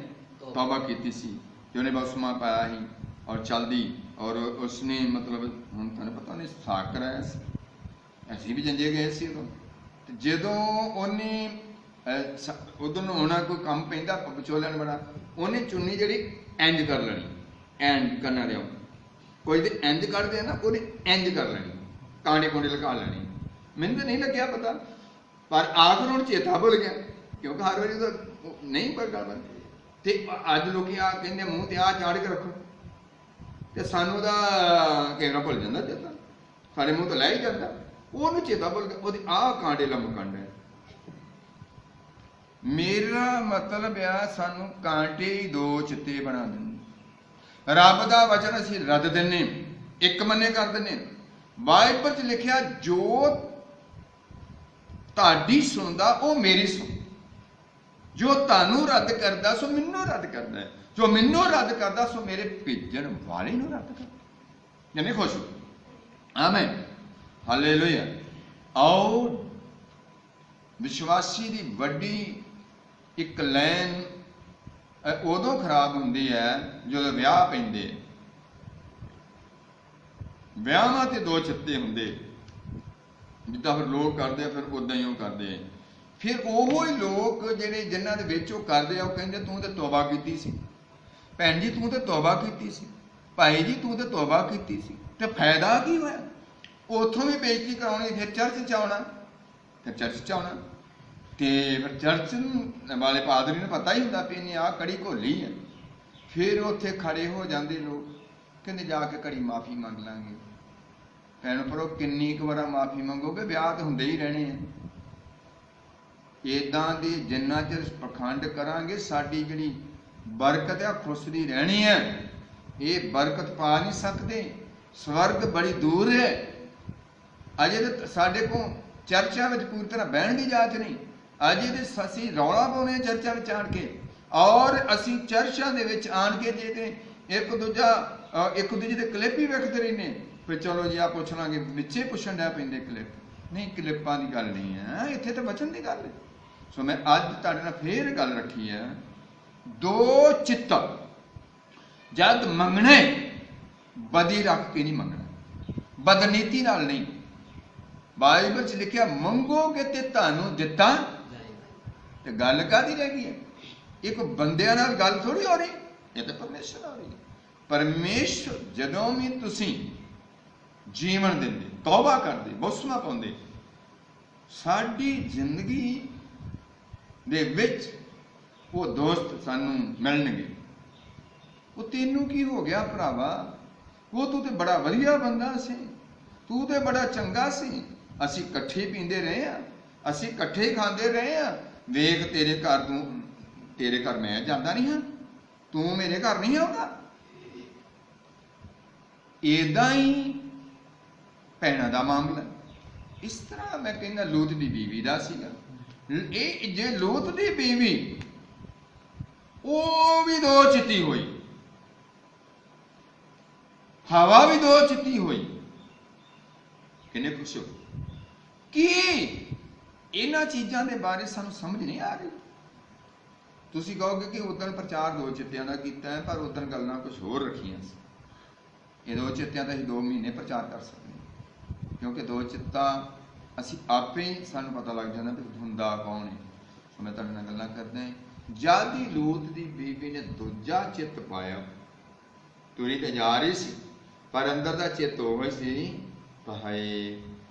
ਤੌਬਾ ਕੀਤੀ ਸੀ ਕਿ ਉਹਨੇ ਬਸਮਾ ਪਾਇਆ ਸੀ ਔਰ ਚੱਲਦੀ, ਔਰ ਉਸਨੇ ਮਤਲਬ ਹੁਣ ਤੁਹਾਨੂੰ ਪਤਾ ਉਹਨੇ ਸਾਕ ਕਰਾਇਆ ਸੀ, ਅਸੀਂ ਵੀ ਜੰਜੇ ਗਏ ਸੀ ਉਦੋਂ। ਤੇ ਜਦੋਂ ਉਹਨੇ ਉਦੋਂ ਨੂੰ ਹੋਣਾ ਕੋਈ ਕੰਮ ਪੈਂਦਾ ਵਿਚੋਲਿਆਂ ਨੂੰ ਬੜਾ, ਉਹਨੇ ਚੁੰਨੀ ਜਿਹੜੀ ਇੰਝ ਕਰ ਲੈਣੀ, ਇੰਝ ਕਰਨਾ ਰਿਹਾ, ਕੋਈ ਤੇ ਇੰਝ ਕਰਦੇ ਨਾ, ਉਹਨੇ ਇੰਝ ਕਰ ਲੈਣੀ, ਕਾਂਡੇ ਕੁੰਡੇ ਲਗਾ ਲੈਣੀ। ਮੈਨੂੰ ਤਾਂ ਨਹੀਂ ਲੱਗਿਆ ਪਤਾ, ਪਰ ਆਖਰ ਹੁਣ ਚੇਤਾ ਭੁੱਲ ਗਿਆ, ਕਿਉਂਕਿ ਹਰ ਵਾਰੀ ਤਾਂ ਨਹੀਂ ਕੋਈ ਗੱਲ। ਤੇ ਅੱਜ ਲੋਕੀ ਆ ਕਹਿੰਦੇ ਮੂੰਹ ਤੇ ਆ ਚਾੜ ਕੇ ਰੱਖੋ, ਤੇ ਸਾਨੂੰ ਉਹਦਾ ਕਹਿਣਾ ਭੁੱਲ ਜਾਂਦਾ ਚੇਤਾ, ਸਾਡੇ ਮੂੰਹ ਤੋਂ ਲੈ ਹੀ ਜਾਂਦਾ, ਉਹਨੂੰ ਚੇਤਾ ਭੁੱਲ ਗਿਆ, ਉਹਦੇ ਆਹ ਕਾਂਡੇ ਲਮਕਣ ਡਿਆ। ਮੇਰਾ ਮਤਲਬ ਆ ਸਾਨੂੰ ਕਾਂਟੇ ਹੀ ਦੋ ਚਿੱਤੇ ਬਣਾ ਦਿੰਦੇ। ਰੱਬ ਦਾ ਵਚਨ ਅਸੀਂ ਰੱਦ ਦਿੰਨੇ, ਇੱਕ ਮੰਨੇ ਕਰ ਦਿੰਨੇ। ਬਾਈਬਲ 'ਚ ਲਿਖਿਆ ਜੋ ਤੁਹਾਡੀ ਸੁਣਦਾ ਉਹ ਮੇਰੀ ਸੁਣ, ਜੋ ਤੁਹਾਨੂੰ ਰੱਦ ਕਰਦਾ ਸੋ ਮੈਨੂੰ ਰੱਦ ਕਰਦਾ ਹੈ, ਜੋ ਮੈਨੂੰ ਰੱਦ ਕਰਦਾ ਸੋ ਮੇਰੇ ਭੇਜਣ ਵਾਲੇ ਨੂੰ ਰੱਦ ਕਰਦਾ। ਜਿਵੇਂ ਖੁਸ਼ ਹੋ। ਆਮੀਨ, ਹਾਲੇਲੂਇਆ। ਆਓ ਵਿਸ਼ਵਾਸੀ ਦੀ ਵੱਡੀ ਇੱਕ ਲਾਈਨ ਉਦੋਂ ਖਰਾਬ ਹੁੰਦੀ ਹੈ ਜਦੋਂ ਵਿਆਹ ਪੈਂਦੇ। ਵਿਆਹਾਂ ਤੇ ਦੋ ਚਿੱਤੇ ਹੁੰਦੇ, ਜਿੱਦਾਂ ਫਿਰ ਲੋਕ ਕਰਦੇ ਆ, ਫਿਰ ਉਦਾਂ ਹੀ ਉਹ ਕਰਦੇ। ਫਿਰ ਉਹੋ ਹੀ ਲੋਕ ਜਿਹੜੇ ਜਿਨ੍ਹਾਂ ਦੇ ਵਿੱਚ ਉਹ ਕਰਦੇ ਆ, ਉਹ ਕਹਿੰਦੇ ਤੂੰ ਤੇ ਤੌਬਾ ਕੀਤੀ ਸੀ, ਭੈਣ ਜੀ ਤੂੰ ਤੇ ਤੌਬਾ ਕੀਤੀ ਸੀ, ਭਾਈ ਜੀ ਤੂੰ ਤੇ ਤੌਬਾ ਕੀਤੀ ਸੀ, ਤੇ ਫਾਇਦਾ ਕੀ ਹੋਇਆ? ਉੱਥੋਂ ਵੀ ਬੇਇੱਜ਼ਤੀ ਕਰਾਉਣੀ, ਫਿਰ ਚਰਚ 'ਚ ਆਉਣਾ, ਫਿਰ ਚਰਚ 'ਚ ਆਉਣਾ, ਤੇ ਫਿਰ ਚਰਚ ਵਾਲੇ ਪਾਦਰੀ ਨੂੰ ਪਤਾ ਹੀ ਹੁੰਦਾ ਵੀ ਇਹਨੇ ਆਹ ਕੜੀ ਘੋਲੀ ਹੈ। ਫਿਰ ਉੱਥੇ ਖੜੇ ਹੋ ਜਾਂਦੇ ਲੋਕ, ਕਹਿੰਦੇ ਜਾ ਕੇ ਘੜੀ ਮਾਫੀ ਮੰਗ ਲਾਂਗੇ। ਭੈਣ ਭਰਾਓ, ਕਿੰਨੀ ਕੁ ਵਾਰ ਮਾਫੀ ਮੰਗੋਗੇ? ਵਿਆਹ ਤਾਂ ਹੁੰਦੇ ਹੀ ਰਹਿਣੇ ਆ। ਇੱਦਾਂ ਦੇ ਜਿੰਨਾ ਚਿਰ ਪਖੰਡ ਕਰਾਂਗੇ ਸਾਡੀ ਜਿਹੜੀ ਬਰਕਤ ਆ ਖੁਸਦੀ ਰਹਿਣੀ ਹੈ। ਇਹ ਬਰਕਤ ਪਾ ਨਹੀਂ ਸਕਦੇ, ਸਵਰਗ ਬੜੀ ਦੂਰ ਹੈ। ਅਜੇ ਤਾਂ ਸਾਡੇ ਕੋਲ ਚਰਚਾਂ ਵਿੱਚ ਪੂਰੀ ਤਰ੍ਹਾਂ ਬਹਿਣ ਦੀ ਇਜਾਜ਼ਤ ਨਹੀਂ। ਅਜੇ ਤੇ ਅਸੀਂ ਰੌਲਾ ਪਾਉਣੇ ਚਰਚਾਂ ਵਿੱਚ ਆਣ ਕੇ, ਔਰ ਅਸੀਂ ਚਰਚਾਂ ਦੇ ਵਿੱਚ ਆਣ ਕੇ ਜੇ ਤੇ ਇੱਕ ਦੂਜੇ ਦੇ ਕਲਿੱਪ ਹੀ ਵੇਖਦੇ ਰਹਿੰਦੇ, ਫਿਰ ਚਲੋ ਜੀ ਆ ਪੁੱਛ ਲਾਂਗੇ, ਵਿੱਚੇ ਪੁੱਛਣ ਡਿਆ ਪੈਂਦੇ ਕਲਿੱਪ। ਨਹੀਂ, ਕਲਿੱਪਾਂ ਦੀ ਗੱਲ ਨਹੀਂ ਹੈ, ਇੱਥੇ ਤਾਂ ਵਚਨ ਦੀ ਗੱਲ ਹੈ। ਸੋ ਮੈਂ ਅੱਜ ਤੁਹਾਡੇ ਨਾਲ ਫੇਰ ਗੱਲ ਰੱਖੀ ਹੈ, ਦੋ ਚਿੱਤ ਜਦ ਮੰਗਣੇ, ਬਦੀ ਰੱਖ ਕੇ ਨਹੀਂ ਮੰਗਣਾ, ਬਦਨੀਤੀ ਨਾਲ ਨਹੀਂ। ਬਾਈਬਲ 'ਚ ਲਿਖਿਆ ਮੰਗੋਗੇ ਤੇ ਤੁਹਾਨੂੰ ਦਿੱਤਾ। ਤੇ ਗੱਲ ਕਾਹਦੀ ਰਹਿ ਗਈ ਹੈ? ਇੱਕ ਬੰਦਿਆਂ ਨਾਲ ਗੱਲ ਥੋੜੀ ਹੋ ਰਹੀ, ਇਹ ਤਾਂ ਪਰਮੇਸ਼ਰ ਨਾਲ ਹੋ ਰਹੀ। ਪਰਮੇਸ਼ਰ ਜਦੋਂ ਵੀ ਤੁਸੀਂ ਜੀਵਨ ਦਿੰਦੇ, ਤੌਬਾ ਕਰਦੇ, ਬਪਤਿਸਮਾ ਪਾਉਂਦੇ, ਸਾਡੀ ਜ਼ਿੰਦਗੀ ਦੇ ਵਿੱਚ ਉਹ ਦੋਸਤ ਸਾਨੂੰ ਮਿਲਣਗੇ। ਉਹ ਤੈਨੂੰ ਕੀ ਹੋ ਗਿਆ ਭਰਾਵਾ? ਉਹ ਤੂੰ ਤੇ ਬੜਾ ਵਧੀਆ ਬੰਦਾ ਸੀ, ਤੂੰ ਤੇ ਬੜਾ ਚੰਗਾ ਸੀ, ਅਸੀਂ ਇਕੱਠੇ ਪੀਂਦੇ ਰਹੇ ਆ, ਅਸੀਂ ਇਕੱਠੇ ਖਾਂਦੇ ਰਹੇ ਆ, ਵੇਖ ਤੇਰੇ ਘਰ ਮੈਂ ਜਾਂਦਾ ਨਹੀਂ ਹਾਂ, ਤੂੰ ਮੇਰੇ ਘਰ ਨਹੀਂ ਆਉਂਦਾ। ਏਦਾਂ ਹੀ ਭੈਣਾਂ ਦਾ ਮਾਮਲਾ ਇਸ ਤਰ੍ਹਾਂ ਮੈਂ ਕਹਿੰਦਾ ਲੂਤ ਦੀ ਬੀਵੀ ਦਾ ਸੀਗਾ। ਇਹ ਜੇ ਲੂਤ ਦੀ ਬੀਵੀ ਉਹ ਵੀ ਦੋ ਚਿੱਤੀ ਹੋਈ, ਹਵਾ ਵੀ ਦੋ ਚਿੱਤੀ ਹੋਈ, ਕਿੰਨੇ ਖੁਸ਼ ਹੋ। ਕੀ ਇਹਨਾਂ ਚੀਜ਼ਾਂ ਦੇ ਬਾਰੇ ਸਾਨੂੰ ਸਮਝ ਨਹੀਂ ਆ ਰਹੀ? ਤੁਸੀਂ ਕਹੋਗੇ ਕਿ ਉਦੋਂ ਪ੍ਰਚਾਰ ਦੋ ਚਿੱਤਿਆਂ ਦਾ ਕੀਤਾ ਹੈ, ਪਰ ਉਦੋਂ ਗੱਲਾਂ ਕੁਝ ਹੋਰ ਰੱਖੀਆਂ ਸੀ। ਇਹ ਦੋ ਚਿੱਤਿਆਂ ਦਾ ਅਸੀਂ 2 ਮਹੀਨੇ ਪ੍ਰਚਾਰ ਕਰ ਸਕਦੇ ਹਾਂ, ਕਿਉਂਕਿ ਦੋ ਚਿੱਤਾ ਅਸੀਂ ਆਪੇ ਹੀ ਸਾਨੂੰ ਪਤਾ ਲੱਗ ਜਾਂਦਾ ਵੀ ਹੁੰਦਾ ਕੌਣ ਹੈ। ਸੋ ਮੈਂ ਤੁਹਾਡੇ ਨਾਲ ਗੱਲਾਂ ਕਰਦਾ ਹਾਂ। ਜਦ ਹੀ ਲੂਤ ਦੀ ਬੀਬੀ ਨੇ ਦੂਜਾ ਚਿੱਤ ਪਾਇਆ, ਤੁਰੀ ਤੇ ਜਾ ਰਹੀ ਸੀ, ਪਰ ਅੰਦਰ ਦਾ ਚਿੱਤ ਉਹ ਸੀ, ਹਾਏ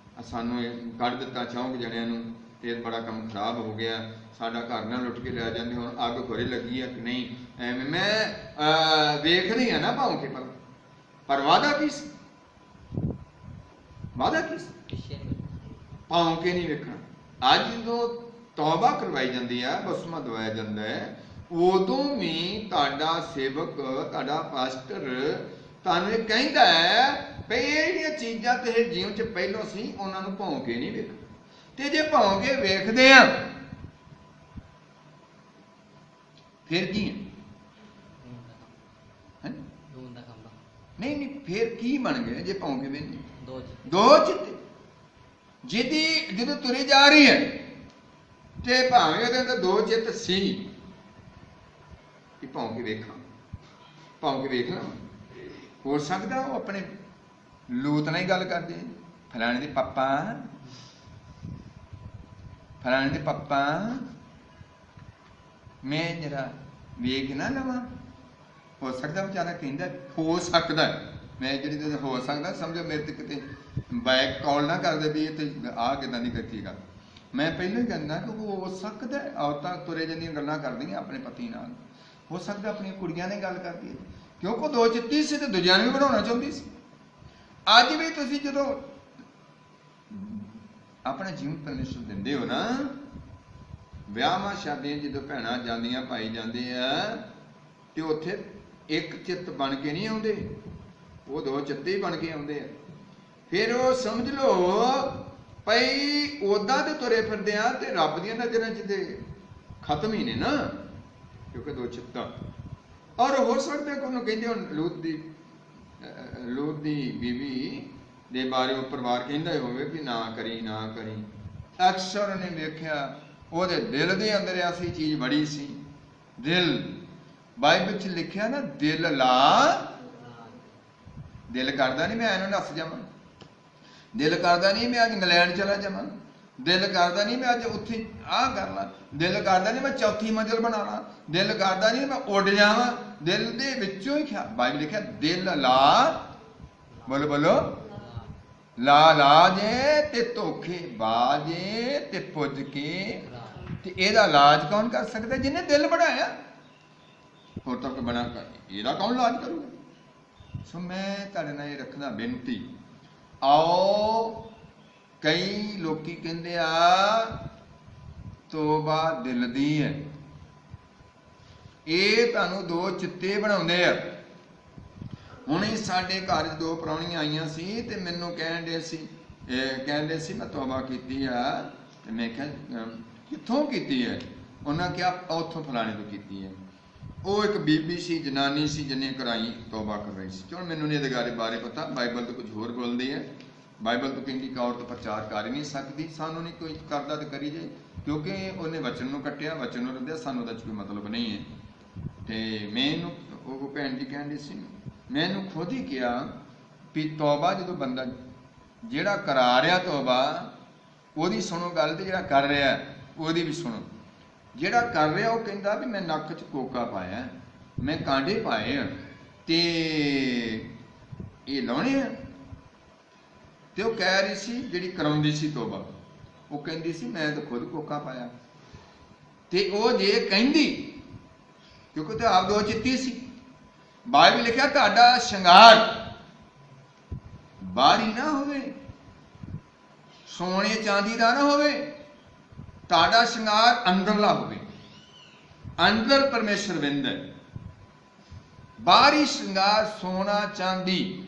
ਸਾਨੂੰ ਕੱਢ ਦਿੱਤਾ 4 ਜਣਿਆਂ ਨੂੰ, ਤੇ ਬੜਾ ਕੰਮ ਖਰਾਬ ਹੋ ਗਿਆ, ਸਾਡਾ ਘਰ ਨਾ ਲੁੱਟ ਕੇ ਲੈ ਜਾਂਦੇ, ਹੁਣ ਅੱਗ ਖੋਰੇ ਲੱਗੀ ਹੈ ਕਿ ਨਹੀਂ, ਐਵੇਂ ਮੈਂ ਵੇਖ ਰਹੀ ਹਾਂ ਨਾ ਭਾਉਂ ਕੇ। ਪਰ ਵਾਦਾ ਕੀ ਸੀ? ਵਾਦਾ ਕੀ ਸੀ? ਭਾਉਂ ਕੇ ਨਹੀਂ ਵੇਖਣਾ। ਅੱਜ ਜਦੋਂ ਤੌਬਾ ਕਰਵਾਈ ਜਾਂਦੀ ਆ, ਬਪਤਿਸਮਾ ਦਵਾਇਆ ਜਾਂਦਾ ਹੈ, ਉਦੋਂ ਵੀ ਤੁਹਾਡਾ ਸੇਵਕ, ਤੁਹਾਡਾ ਪਾਸਟਰ ਤੁਹਾਨੂੰ ਇਹ ਕਹਿੰਦਾ ਹੈ ਵੀ ਇਹ ਜਿਹੜੀਆਂ ਚੀਜ਼ਾਂ ਤੇਰੇ ਜੀਵਨ 'ਚ ਪਹਿਲੋਂ ਸੀ, ਉਹਨਾਂ ਨੂੰ ਭੌਂ ਕੇ ਨਹੀਂ ਵੇਖਣਾ। ਤੇ ਜੇ ਭੌਂ ਕੇ ਵੇਖਦੇ ਆ ਫਿਰ ਕੀ ਹੈ? ਨਹੀਂ, ਫਿਰ ਕੀ ਬਣ ਗਿਆ ਜੇ ਭੌਂ ਕੇ ਵੇਖਦੇ? ਦੋ ਚਿੱਤੇ। ਜਿਹਦੀ ਜਦੋਂ ਤੁਰੀ ਜਾ ਰਹੀ ਹੈ ਤੇ ਭਾਵੇਂ ਉਹਦੇ ਅੰਦਰ ਦੋ ਚਿੱਤ ਸੀ ਕਿ ਭੌਂ ਕੇ ਵੇਖਾਂ, ਭੌਂ ਕੇ ਵੇਖ ਲਾਂ। ਹੋ ਸਕਦਾ ਉਹ ਆਪਣੇ ਲੂਤ ਨਾਲ ਹੀ ਗੱਲ ਕਰਦੇ, ਫਲਾਣੇ ਦੇ ਪਾਪਾ ਮੈਂ ਜਰਾ ਵੇਖ ਨਾ ਲਵਾਂ। ਹੋ ਸਕਦਾ ਵਿਚਾਰਾ ਕਹਿੰਦਾ, ਹੋ ਸਕਦਾ ਮੈਂ ਜਿਹੜੀ ਹੋ ਸਕਦਾ ਸਮਝੋ ਮੇਰੇ ਤੇ ਕਿਤੇ ਬੈਕ ਕਾਲ ਨਾ ਕਰਦੇ ਵੀ ਇਹ ਤੇ ਆਹ ਕਿੱਦਾਂ ਦੀ ਕਰਤੀ ਗੱਲ। ਮੈਂ ਪਹਿਲਾਂ ਹੀ ਕਹਿੰਦਾ ਕਿ ਉਹ ਹੋ ਸਕਦਾ ਔਰਤਾਂ ਤੁਰੇ ਜਾਂਦੀਆਂ ਗੱਲਾਂ ਕਰਦੀਆਂ ਆਪਣੇ ਪਤੀ ਨਾਲ, ਹੋ ਸਕਦਾ ਆਪਣੀਆਂ ਕੁੜੀਆਂ ਨੇ ਗੱਲ ਕਰਦੀ ਹੈ, ਕਿਉਂਕਿ ਉਹ ਦੋ ਚਿੱਤੀ ਸੀ ਤੇ ਦੂਜਿਆਂ ਨੂੰ ਵੀ ਬਣਾਉਣਾ ਚਾਹੁੰਦੀ ਸੀ। ਅੱਜ ਵੀ ਤੁਸੀਂ ਜਦੋਂ ਆਪਣਾ ਜੀਵਨ ਪਰਮੇਸ਼ਰ ਦਿੰਦੇ ਹੋ ਨਾ, ਵਿਆਹਾਂ ਸ਼ਾਦੀਆਂ ਜਦੋਂ ਭੈਣਾਂ ਜਾਂਦੀਆਂ, ਭਾਈ ਜਾਂਦੇ ਆ, ਤੇ ਉੱਥੇ ਇੱਕ ਚਿੱਤ ਬਣ ਕੇ ਨਹੀਂ ਆਉਂਦੇ, ਉਹ ਦੋ ਚਿੱਤੇ ਹੀ ਬਣ ਕੇ ਆਉਂਦੇ ਆ। ਫਿਰ ਉਹ ਸਮਝ ਲਓ ਭਈ ਉਦਾਂ ਤੇ ਤੁਰੇ ਫਿਰਦੇ ਆ ਤੇ ਰੱਬ ਦੀਆਂ ਨਜ਼ਰਾਂ 'ਚ ਤੇ ਖਤਮ ਹੀ ਨੇ ਨਾ, ਕਿਉਂਕਿ ਦੋ ਚਿੱਤਾਂ। ਔਰ ਹੋ ਸਕਦਾ ਕਿ ਉਹਨੂੰ ਕਹਿੰਦੇ ਹੁਣ ਲੂਤ ਦੀ ਬੀਵੀ ਦੇ ਬਾਰੇ ਉਹ ਪਰਿਵਾਰ ਕਹਿੰਦਾ ਹੀ ਹੋਵੇ ਕਿ ਨਾ ਕਰੀ ਨਾ ਕਰੀ। ਅਕਸਰ ਉਹਨੇ ਵੇਖਿਆ ਉਹਦੇ ਦਿਲ ਦੇ ਅੰਦਰ ਐਸੀ ਚੀਜ਼ ਬੜੀ ਸੀ। ਦਿਲ ਬਾਈਬਲ 'ਚ ਲਿਖਿਆ ਨਾ, ਦਿਲ ਲਾ। ਦਿਲ ਕਰਦਾ ਨਹੀਂ ਮੈਂ ਇਹਨੂੰ ਨੱਸ ਜਾਵਾਂ, ਦਿਲ ਕਰਦਾ ਨਹੀਂ ਮੈਂ ਅੱਜ ਇੰਗਲੈਂਡ ਚਲਾ ਜਾਵਾਂ, ਦਿਲ ਕਰਦਾ ਨਹੀਂ ਮੈਂ ਅੱਜ ਉੱਥੇ ਆਹ ਕਰ ਲਾਂ, ਦਿਲ ਕਰਦਾ ਨਹੀਂ ਮੈਂ ਚੌਥੀ ਮੰਜ਼ਿਲ ਬਣਾ ਲਾਂ, ਦਿਲ ਕਰਦਾ ਨਹੀਂ ਮੈਂ ਉੱਡ ਜਾਵਾਂ। ਦਿਲ ਦੇ ਵਿੱਚੋਂ ਹੀ ਬਾਈਬਲ ਲਿਖਿਆ ਦਿਲ ਲਾ। ਬੋਲੋ ਬੋਲੋ, ਲਾ ਲਾ ਜੇ ਤੇ ਧੋਖੇ ਬਾਜੇ ਤੇ ਪੁੱਜ ਕੇ। ਤੇ ਇਹਦਾ ਇਲਾਜ ਕੌਣ ਕਰ ਸਕਦਾ? ਜਿਹਨੇ ਦਿਲ ਬਣਾਇਆ। ਹੋਰ ਤਾਂ ਕੋਈ ਬਣਾ ਕਰ ਇਹਦਾ ਕੌਣ ਇਲਾਜ ਕਰੂਗਾ? ਸੋ ਮੈਂ ਤੁਹਾਡੇ ਨਾਲ ਇਹ ਰੱਖਦਾ ਬੇਨਤੀ, ਆਓ ਕਈ ਲੋਕੀ ਕਹਿੰਦੇ ਆ ਤੋਬਾ ਦਿਲ ਦੀ ਹੈ। ਇਹ ਤੁਹਾਨੂੰ ਦੋ ਚਿੱਤੇ ਬਣਾਉਂਦੇ ਆ। ਹੁਣੇ ਸਾਡੇ ਘਰ 'ਚ ਦੋ ਪ੍ਰਾਹੁਣੀਆਂ ਆਈਆਂ ਸੀ ਤੇ ਮੈਨੂੰ ਕਹਿੰਦੇ ਸੀ ਮੈਂ ਤੋਬਾ ਕੀਤੀ ਆ। ਤੇ ਮੈਂ ਕਿਹਾ ਕਿੱਥੋਂ ਕੀਤੀ ਹੈ? ਉਹਨਾਂ ਕਿਹਾ ਉੱਥੋਂ ਫਲਾਣੇ ਤੋਂ ਕੀਤੀ ਹੈ। ਉਹ ਇੱਕ ਬੀਬੀ ਸੀ, ਜਨਾਨੀ ਸੀ, ਜਿਹਨੇ ਕਰਾਈ ਤੋਬਾ ਕਰ ਰਹੀ ਸੀ। ਚਲੋ ਮੈਨੂੰ ਨਹੀਂ ਇਹਦੇ ਬਾਰੇ ਪਤਾ, ਬਾਈਬਲ ਤੋਂ ਕੁਝ ਹੋਰ ਬੋਲਦੀ ਹੈ। ਬਾਈਬਲ ਤੋਂ ਕਹਿੰਦੀ ਕਿ ਔਰਤ ਪ੍ਰਚਾਰ ਕਰ ਹੀ ਨਹੀਂ ਸਕਦੀ। ਸਾਨੂੰ ਨਹੀਂ ਕੋਈ ਕਰਦਾ ਤੇ ਕਰੀ ਜਾਏ, ਕਿਉਂਕਿ ਉਹਨੇ ਵਚਨ ਨੂੰ ਕੱਟਿਆ, ਵਚਨ ਨੂੰ ਰੱਦਿਆ, ਸਾਨੂੰ ਉਹਦਾ 'ਚ ਕੋਈ ਮਤਲਬ ਨਹੀਂ ਹੈ। ਤੇ ਮੈਨੂੰ ਉਹ ਭੈਣ ਜੀ ਕਹਿੰਦੀ ਸੀ, ਮੈਨੂੰ ਖੁਦ ਹੀ ਕਿਹਾ ਵੀ ਤੋਬਾ ਜਦੋਂ ਬੰਦਾ ਜਿਹੜਾ ਕਰਾ ਰਿਹਾ ਤੋਬਾ ਉਹਦੀ ਸੁਣੋ ਗੱਲ, ਤੇ ਜਿਹੜਾ ਕਰ ਰਿਹਾ ਉਹਦੀ ਵੀ ਸੁਣੋ। ਜਿਹੜਾ ਕਰ ਰਿਹਾ ਉਹ ਕਹਿੰਦਾ ਵੀ ਮੈਂ ਨੱਕ 'ਚ ਕੋਕਾ ਪਾਇਆ, ਮੈਂ ਕਾਂਡੇ ਪਾਏ ਆ ਤੇ ਇਹ ਲਾਉਣੇ ਆ। ਤੇ ਉਹ ਕਹਿ ਰਹੀ ਸੀ ਜਿਹੜੀ ਕਰਾਉਂਦੀ ਸੀ ਤੋਬਾ, ਉਹ ਕਹਿੰਦੀ ਸੀ ਮੈਂ ਤਾਂ ਖੁਦ ਕੋਕਾ ਪਾਇਆ। ਤੇ ਉਹ ਜੇ ਕਹਿੰਦੀ, ਕਿਉਂਕਿ ਤੇ ਆਪ ਦੋ ਚਿੱਤੀ ਸੀ। ਬਾਈਬਲ ਲਿਖਿਆ ਤੁਹਾਡਾ ਸ਼ਿੰਗਾਰ ਬਾਹਰੀ ਨਾ ਹੋਵੇ, ਸੋਨੇ ਚਾਂਦੀ ਦਾ ਨਾ ਹੋਵੇ, ਤੁਹਾਡਾ ਸ਼ਿੰਗਾਰ ਅੰਦਰਲਾ ਹੋਵੇ। ਅੰਦਰ ਪਰਮੇਸ਼ਰ ਵਿੰਦਾ। ਬਾਹਰੀ ਸ਼ਿੰਗਾਰ ਸੋਨਾ ਚਾਂਦੀ,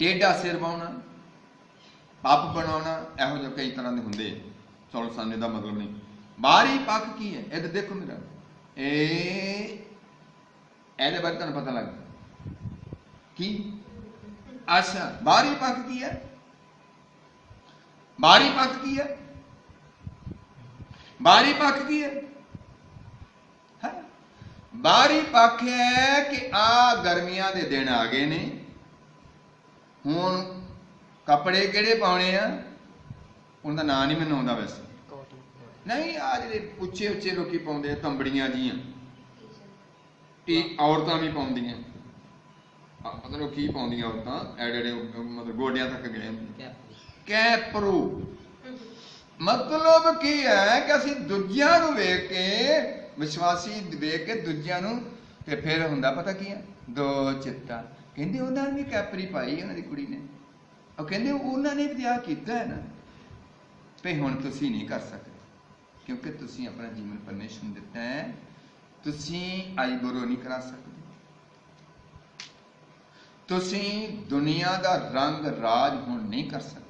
ਟੇਢਾ ਸਿਰ ਪਾਉਣਾ, ਪੱਪ ਬਣਾਉਣਾ, ਇਹੋ ਜਿਹੇ ਕਈ ਤਰ੍ਹਾਂ ਦੇ ਹੁੰਦੇ। ਚਲੋ ਸਾਨੂੰ ਇਹਦਾ ਮਤਲਬ ਨਹੀਂ। ਬਾਹਰੀ ਪੱਖ ਕੀ ਹੈ? ਇੱਧਰ ਦੇਖੋ ਮੇਰਾ, ਇਹਦੇ ਬਾਰੇ ਤੁਹਾਨੂੰ ਪਤਾ ਲੱਗ ਕੀ? ਅੱਛਾ, ਬਾਹਰੀ ਪੱਖ ਕੀ ਹੈ? ਬਾਹਰੀ ਪੱਖ ਕੀ ਹੈ? ਬਾਹਰੀ ਪੱਖ ਕੀ ਹੈ? ਬਾਹਰੀ ਪੱਖ ਹੈ ਕਿ ਆ ਗਰਮੀਆਂ ਦੇ ਦਿਨ ਆ ਗਏ ਨੇ, ਹੁਣ ਕੱਪੜੇ ਕਿਹੜੇ ਪਾਉਣੇ ਆ? ਉਹਦਾ ਨਾਂ ਨਹੀਂ ਮੈਨੂੰ ਆਉਂਦਾ ਵੈਸੇ। ਨਹੀਂ, ਆ ਜਿਹੜੇ ਉੱਚੇ ਉੱਚੇ ਲੋਕੀ ਪਾਉਂਦੇ ਆ ਤੰਬੜੀਆਂ ਜੀਆਂ, ਔਰਤਾਂ ਵੀ ਪਾਉਂਦੀਆਂ, ਮਤਲਬ ਕੀ ਪਾਉਂਦੀਆਂ ਔਰਤਾਂ, ਐਡੇ ਮਤਲਬ ਗੋਡਿਆਂ ਤੱਕ ਗਏ ਹੁੰਦੇ, ਕੈਪਰੂ। ਮਤਲਬ ਕੀ ਹੈ ਕਿ ਅਸੀਂ ਦੂਜਿਆਂ ਨੂੰ ਵੇਖ ਕੇ, ਵਿਸ਼ਵਾਸੀ ਵੇਖ ਕੇ ਦੂਜਿਆਂ ਨੂੰ, ਤੇ ਫਿਰ ਹੁੰਦਾ ਪਤਾ ਕੀ ਹੈ? ਦੋ ਚਿੱਤਾ। ਕਹਿੰਦੇ ਉਹਨਾਂ ਨੇ ਵੀ ਕੈਪਰੀ ਪਾਈ, ਉਹਨਾਂ ਦੀ ਕੁੜੀ ਨੇ। ਉਹ ਕਹਿੰਦੇ ਉਹਨਾਂ ਨੇ ਵਿਆਹ ਕੀਤਾ ਹੈ ਨਾ, ਵੀ ਹੁਣ ਤੁਸੀਂ ਨਹੀਂ ਕਰ ਸਕਦੇ, ਕਿਉਂਕਿ ਤੁਸੀਂ ਆਪਣਾ ਜੀਵਨ ਪਰਮੇਸ਼ਰ ਨੂੰ ਦਿੱਤਾ ਹੈ। ਤੁਸੀਂ ਆਈਬਰੋ ਨਹੀਂ ਕਰਾ ਸਕਦੇ, ਤੁਸੀਂ ਦੁਨੀਆ ਦਾ ਰੰਗ ਰਾਜ ਹੁਣ ਨਹੀਂ ਕਰ ਸਕਦੇ,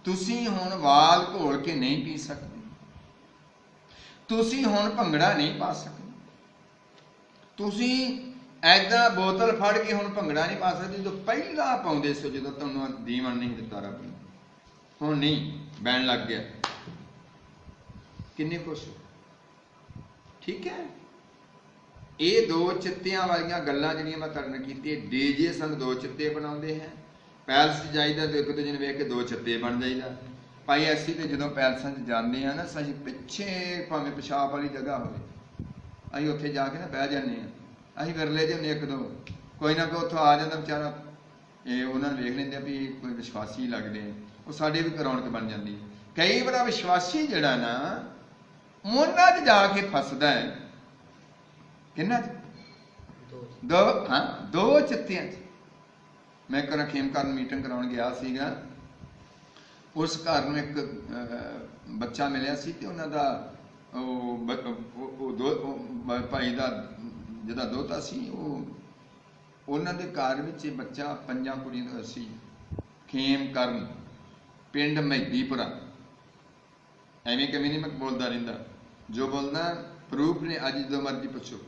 ਤੁਸੀਂ ਹੁਣ ਵਾਲ ਘੋਲ ਕੇ ਨਹੀਂ ਪੀ ਸਕਦੇ, ਤੁਸੀਂ ਹੁਣ ਭੰਗੜਾ ਨਹੀਂ ਪਾ ਸਕਦੇ, ਤੁਸੀਂ ਐਦਾਂ ਬੋਤਲ ਫੜ ਕੇ ਹੁਣ ਭੰਗੜਾ ਨਹੀਂ ਪਾ ਸਕਦੇ ਜਦੋਂ ਪਹਿਲਾਂ ਪਾਉਂਦੇ ਸੀ, ਜਦੋਂ ਤੁਹਾਨੂੰ ਦੀਵਨ ਨਹੀਂ ਦਿੱਤਾ ਰੱਬ ਨੇ। ਹੁਣ ਨਹੀਂ, ਬੈਣ ਲੱਗ ਗਿਆ। ਕਿੰਨੇ ਖੁਸ਼? ਠੀਕ ਹੈ। ਇਹ ਦੋ ਚਿੱਤਿਆਂ ਵਾਲੀਆਂ ਗੱਲਾਂ ਜਿਹੜੀਆਂ ਮੈਂ ਤੁਹਾਡੇ ਨਾਲ ਕੀਤੀਆਂ, ਡੀਜੇ ਸਾਨੂੰ ਦੋ ਚਿੱਤੇ ਬਣਾਉਂਦੇ ਹੈ। ਪੈਲਸ 'ਚ ਜਾਈਦਾ ਤੇ ਇੱਕ ਦੂਜੇ ਨੂੰ ਵੇਖ ਕੇ ਦੋ ਚਿੱਤੇ ਬਣ ਜਾਈਦਾ। ਭਾਈ ਅਸੀਂ ਤੇ ਜਦੋਂ ਪੈਲਸਾਂ 'ਚ ਜਾਂਦੇ ਹਾਂ ਨਾ, ਅਸੀਂ ਪਿੱਛੇ ਭਾਵੇਂ ਪਿਸ਼ਾਬ ਵਾਲੀ ਜਗ੍ਹਾ ਹੋਵੇ, ਅਸੀਂ ਉੱਥੇ ਜਾ ਕੇ ਨਾ ਬਹਿ ਜਾਂਦੇ ਹਾਂ। ਅਸੀਂ ਵਿਰਲੇ ਜਿਹੇ ਇੱਕ ਦੋ, ਕੋਈ ਨਾ ਕੋਈ ਉੱਥੋਂ ਆ ਜਾਂਦਾ ਵਿਚਾਰਾ, ਇਹ ਉਹਨਾਂ ਨੂੰ ਵੇਖ ਲੈਂਦੇ ਆ ਵੀ ਕੋਈ ਵਿਸ਼ਵਾਸੀ ਲੱਗਦੇ, ਉਹ ਸਾਡੇ ਵੀ ਰੌਣਕ ਬਣ ਜਾਂਦੀ ਹੈ। ਕਈ ਵਾਰ ਵਿਸ਼ਵਾਸੀ ਜਿਹੜਾ ਨਾ ਉਹਨਾਂ 'ਚ ਜਾ ਕੇ ਫਸਦਾ ਹੈ। ਕਿੰਨਾ 'ਚ? ਦੋ ਚਿੱਤਿਆਂ 'ਚ। ਮੈਂ ਇੱਕ ਖੇਮਕਰਨ ਮੀਟਿੰਗ ਕਰਾਉਣ ਗਿਆ ਸੀਗਾ। ਉਸ ਘਰ ਨੂੰ ਇੱਕ ਬੱਚਾ ਮਿਲਿਆ ਸੀ ਤੇ ਉਹਨਾਂ ਦਾ ਭਾਈ ਦਾ ਜਿਹਦਾ ਦੋਤਾ ਸੀ, ਉਹਨਾਂ ਦੇ ਘਰ ਵਿੱਚ ਬੱਚਾ 5 ਕੁੜੀਆਂ ਦਾ ਸੀ। ਖੇਮਕਰਨ, ਪਿੰਡ ਮਹਿਦੀਪੁਰਾ। ਐਵੇਂ ਕਿਵੇਂ ਨਹੀਂ ਮੈਂ ਬੋਲਦਾ ਰਹਿੰਦਾ, ਜੋ ਬੋਲਦਾ ਪ੍ਰੂਫ ਨੇ। ਅੱਜ ਜਦੋਂ ਮਰਜ਼ੀ ਪੁੱਛੋ।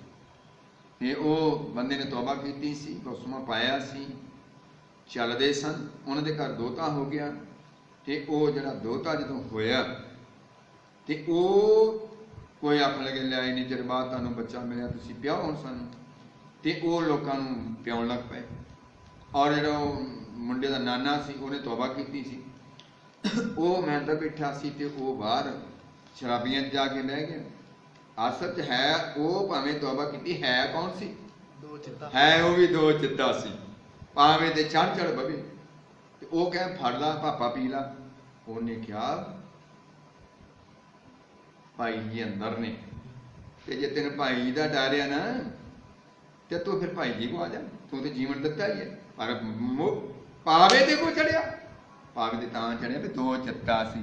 ਤੇ ਉਹ ਬੰਦੇ ਨੇ ਤੌਬਾ ਕੀਤੀ ਸੀ, ਬਪਤਿਸਮਾ ਪਾਇਆ ਸੀ, ਚੱਲਦੇ ਸਨ। ਉਹਨਾਂ ਦੇ ਘਰ ਦੋਹਤਾ ਹੋ ਗਿਆ। ਤੇ ਉਹ ਜਿਹੜਾ ਦੋਹਤਾ ਜਦੋਂ ਹੋਇਆ ਤੇ ਉਹ ਕੋਈ ਆਖਣ ਲੱਗੇ ਲਿਆ ਇੰਨੀ ਚਿਰ ਬਾਅਦ ਤੁਹਾਨੂੰ ਬੱਚਾ ਮਿਲਿਆ, ਤੁਸੀਂ ਪਿਆਓ ਹੁਣ ਸਾਨੂੰ। ਤੇ ਉਹ ਲੋਕਾਂ ਨੂੰ ਪਿਆਉਣ ਲੱਗ ਪਏ। ਔਰ ਜਿਹੜਾ ਉਹ ਮੁੰਡੇ ਦਾ ਨਾਨਾ ਸੀ ਉਹਨੇ ਤੌਬਾ ਕੀਤੀ ਸੀ। ਉਹ ਮੈਂ ਅੰਦਰ ਬੈਠਾ ਸੀ ਤੇ ਉਹ ਬਾਹਰ ਸ਼ਰਾਬੀਆਂ 'ਚ ਜਾ ਕੇ ਬਹਿ ਗਿਆ। ਅਸਲ 'ਚ ਹੈ ਉਹ ਭਾਵੇਂ ਤੌਬਾ ਕੀਤੀ, ਹੈ ਕੌਣ ਸੀ? ਦੋ ਚਿੱਤਾ ਹੈ ਉਹ ਵੀ ਦੋ ਚਿੱਤਾ ਸੀ। ਭਾਵੇਂ ਤੇ ਚੜ ਬਵੇ। ਤੇ ਉਹ ਕਹਿ ਫੜ ਲਾ ਪਾਪਾ ਪੀ ਲਾ। ਉਹਨੇ ਕਿਹਾ ਭਾਈ ਜੀ ਅੰਦਰ ਨੇ, ਤੇ ਜੇ ਤੈਨੂੰ ਭਾਈ ਜੀ ਦਾ ਡਰ ਆ ਨਾ ਤੇ ਤੂੰ ਫਿਰ ਭਾਈ ਜੀ ਕੋ ਆ ਜਾ, ਤੂੰ ਤੇ ਜੀਵਨ ਦਿੱਤਾ ਹੀ ਹੈ। ਪਰ ਪਾਵੇ ਤੇ ਕੋ ਚੜਿਆ, ਪਾਵੇ ਤੇ ਤਾਂ ਚੜਿਆ ਵੀ ਦੋ ਚਿੱਤਾ ਸੀ।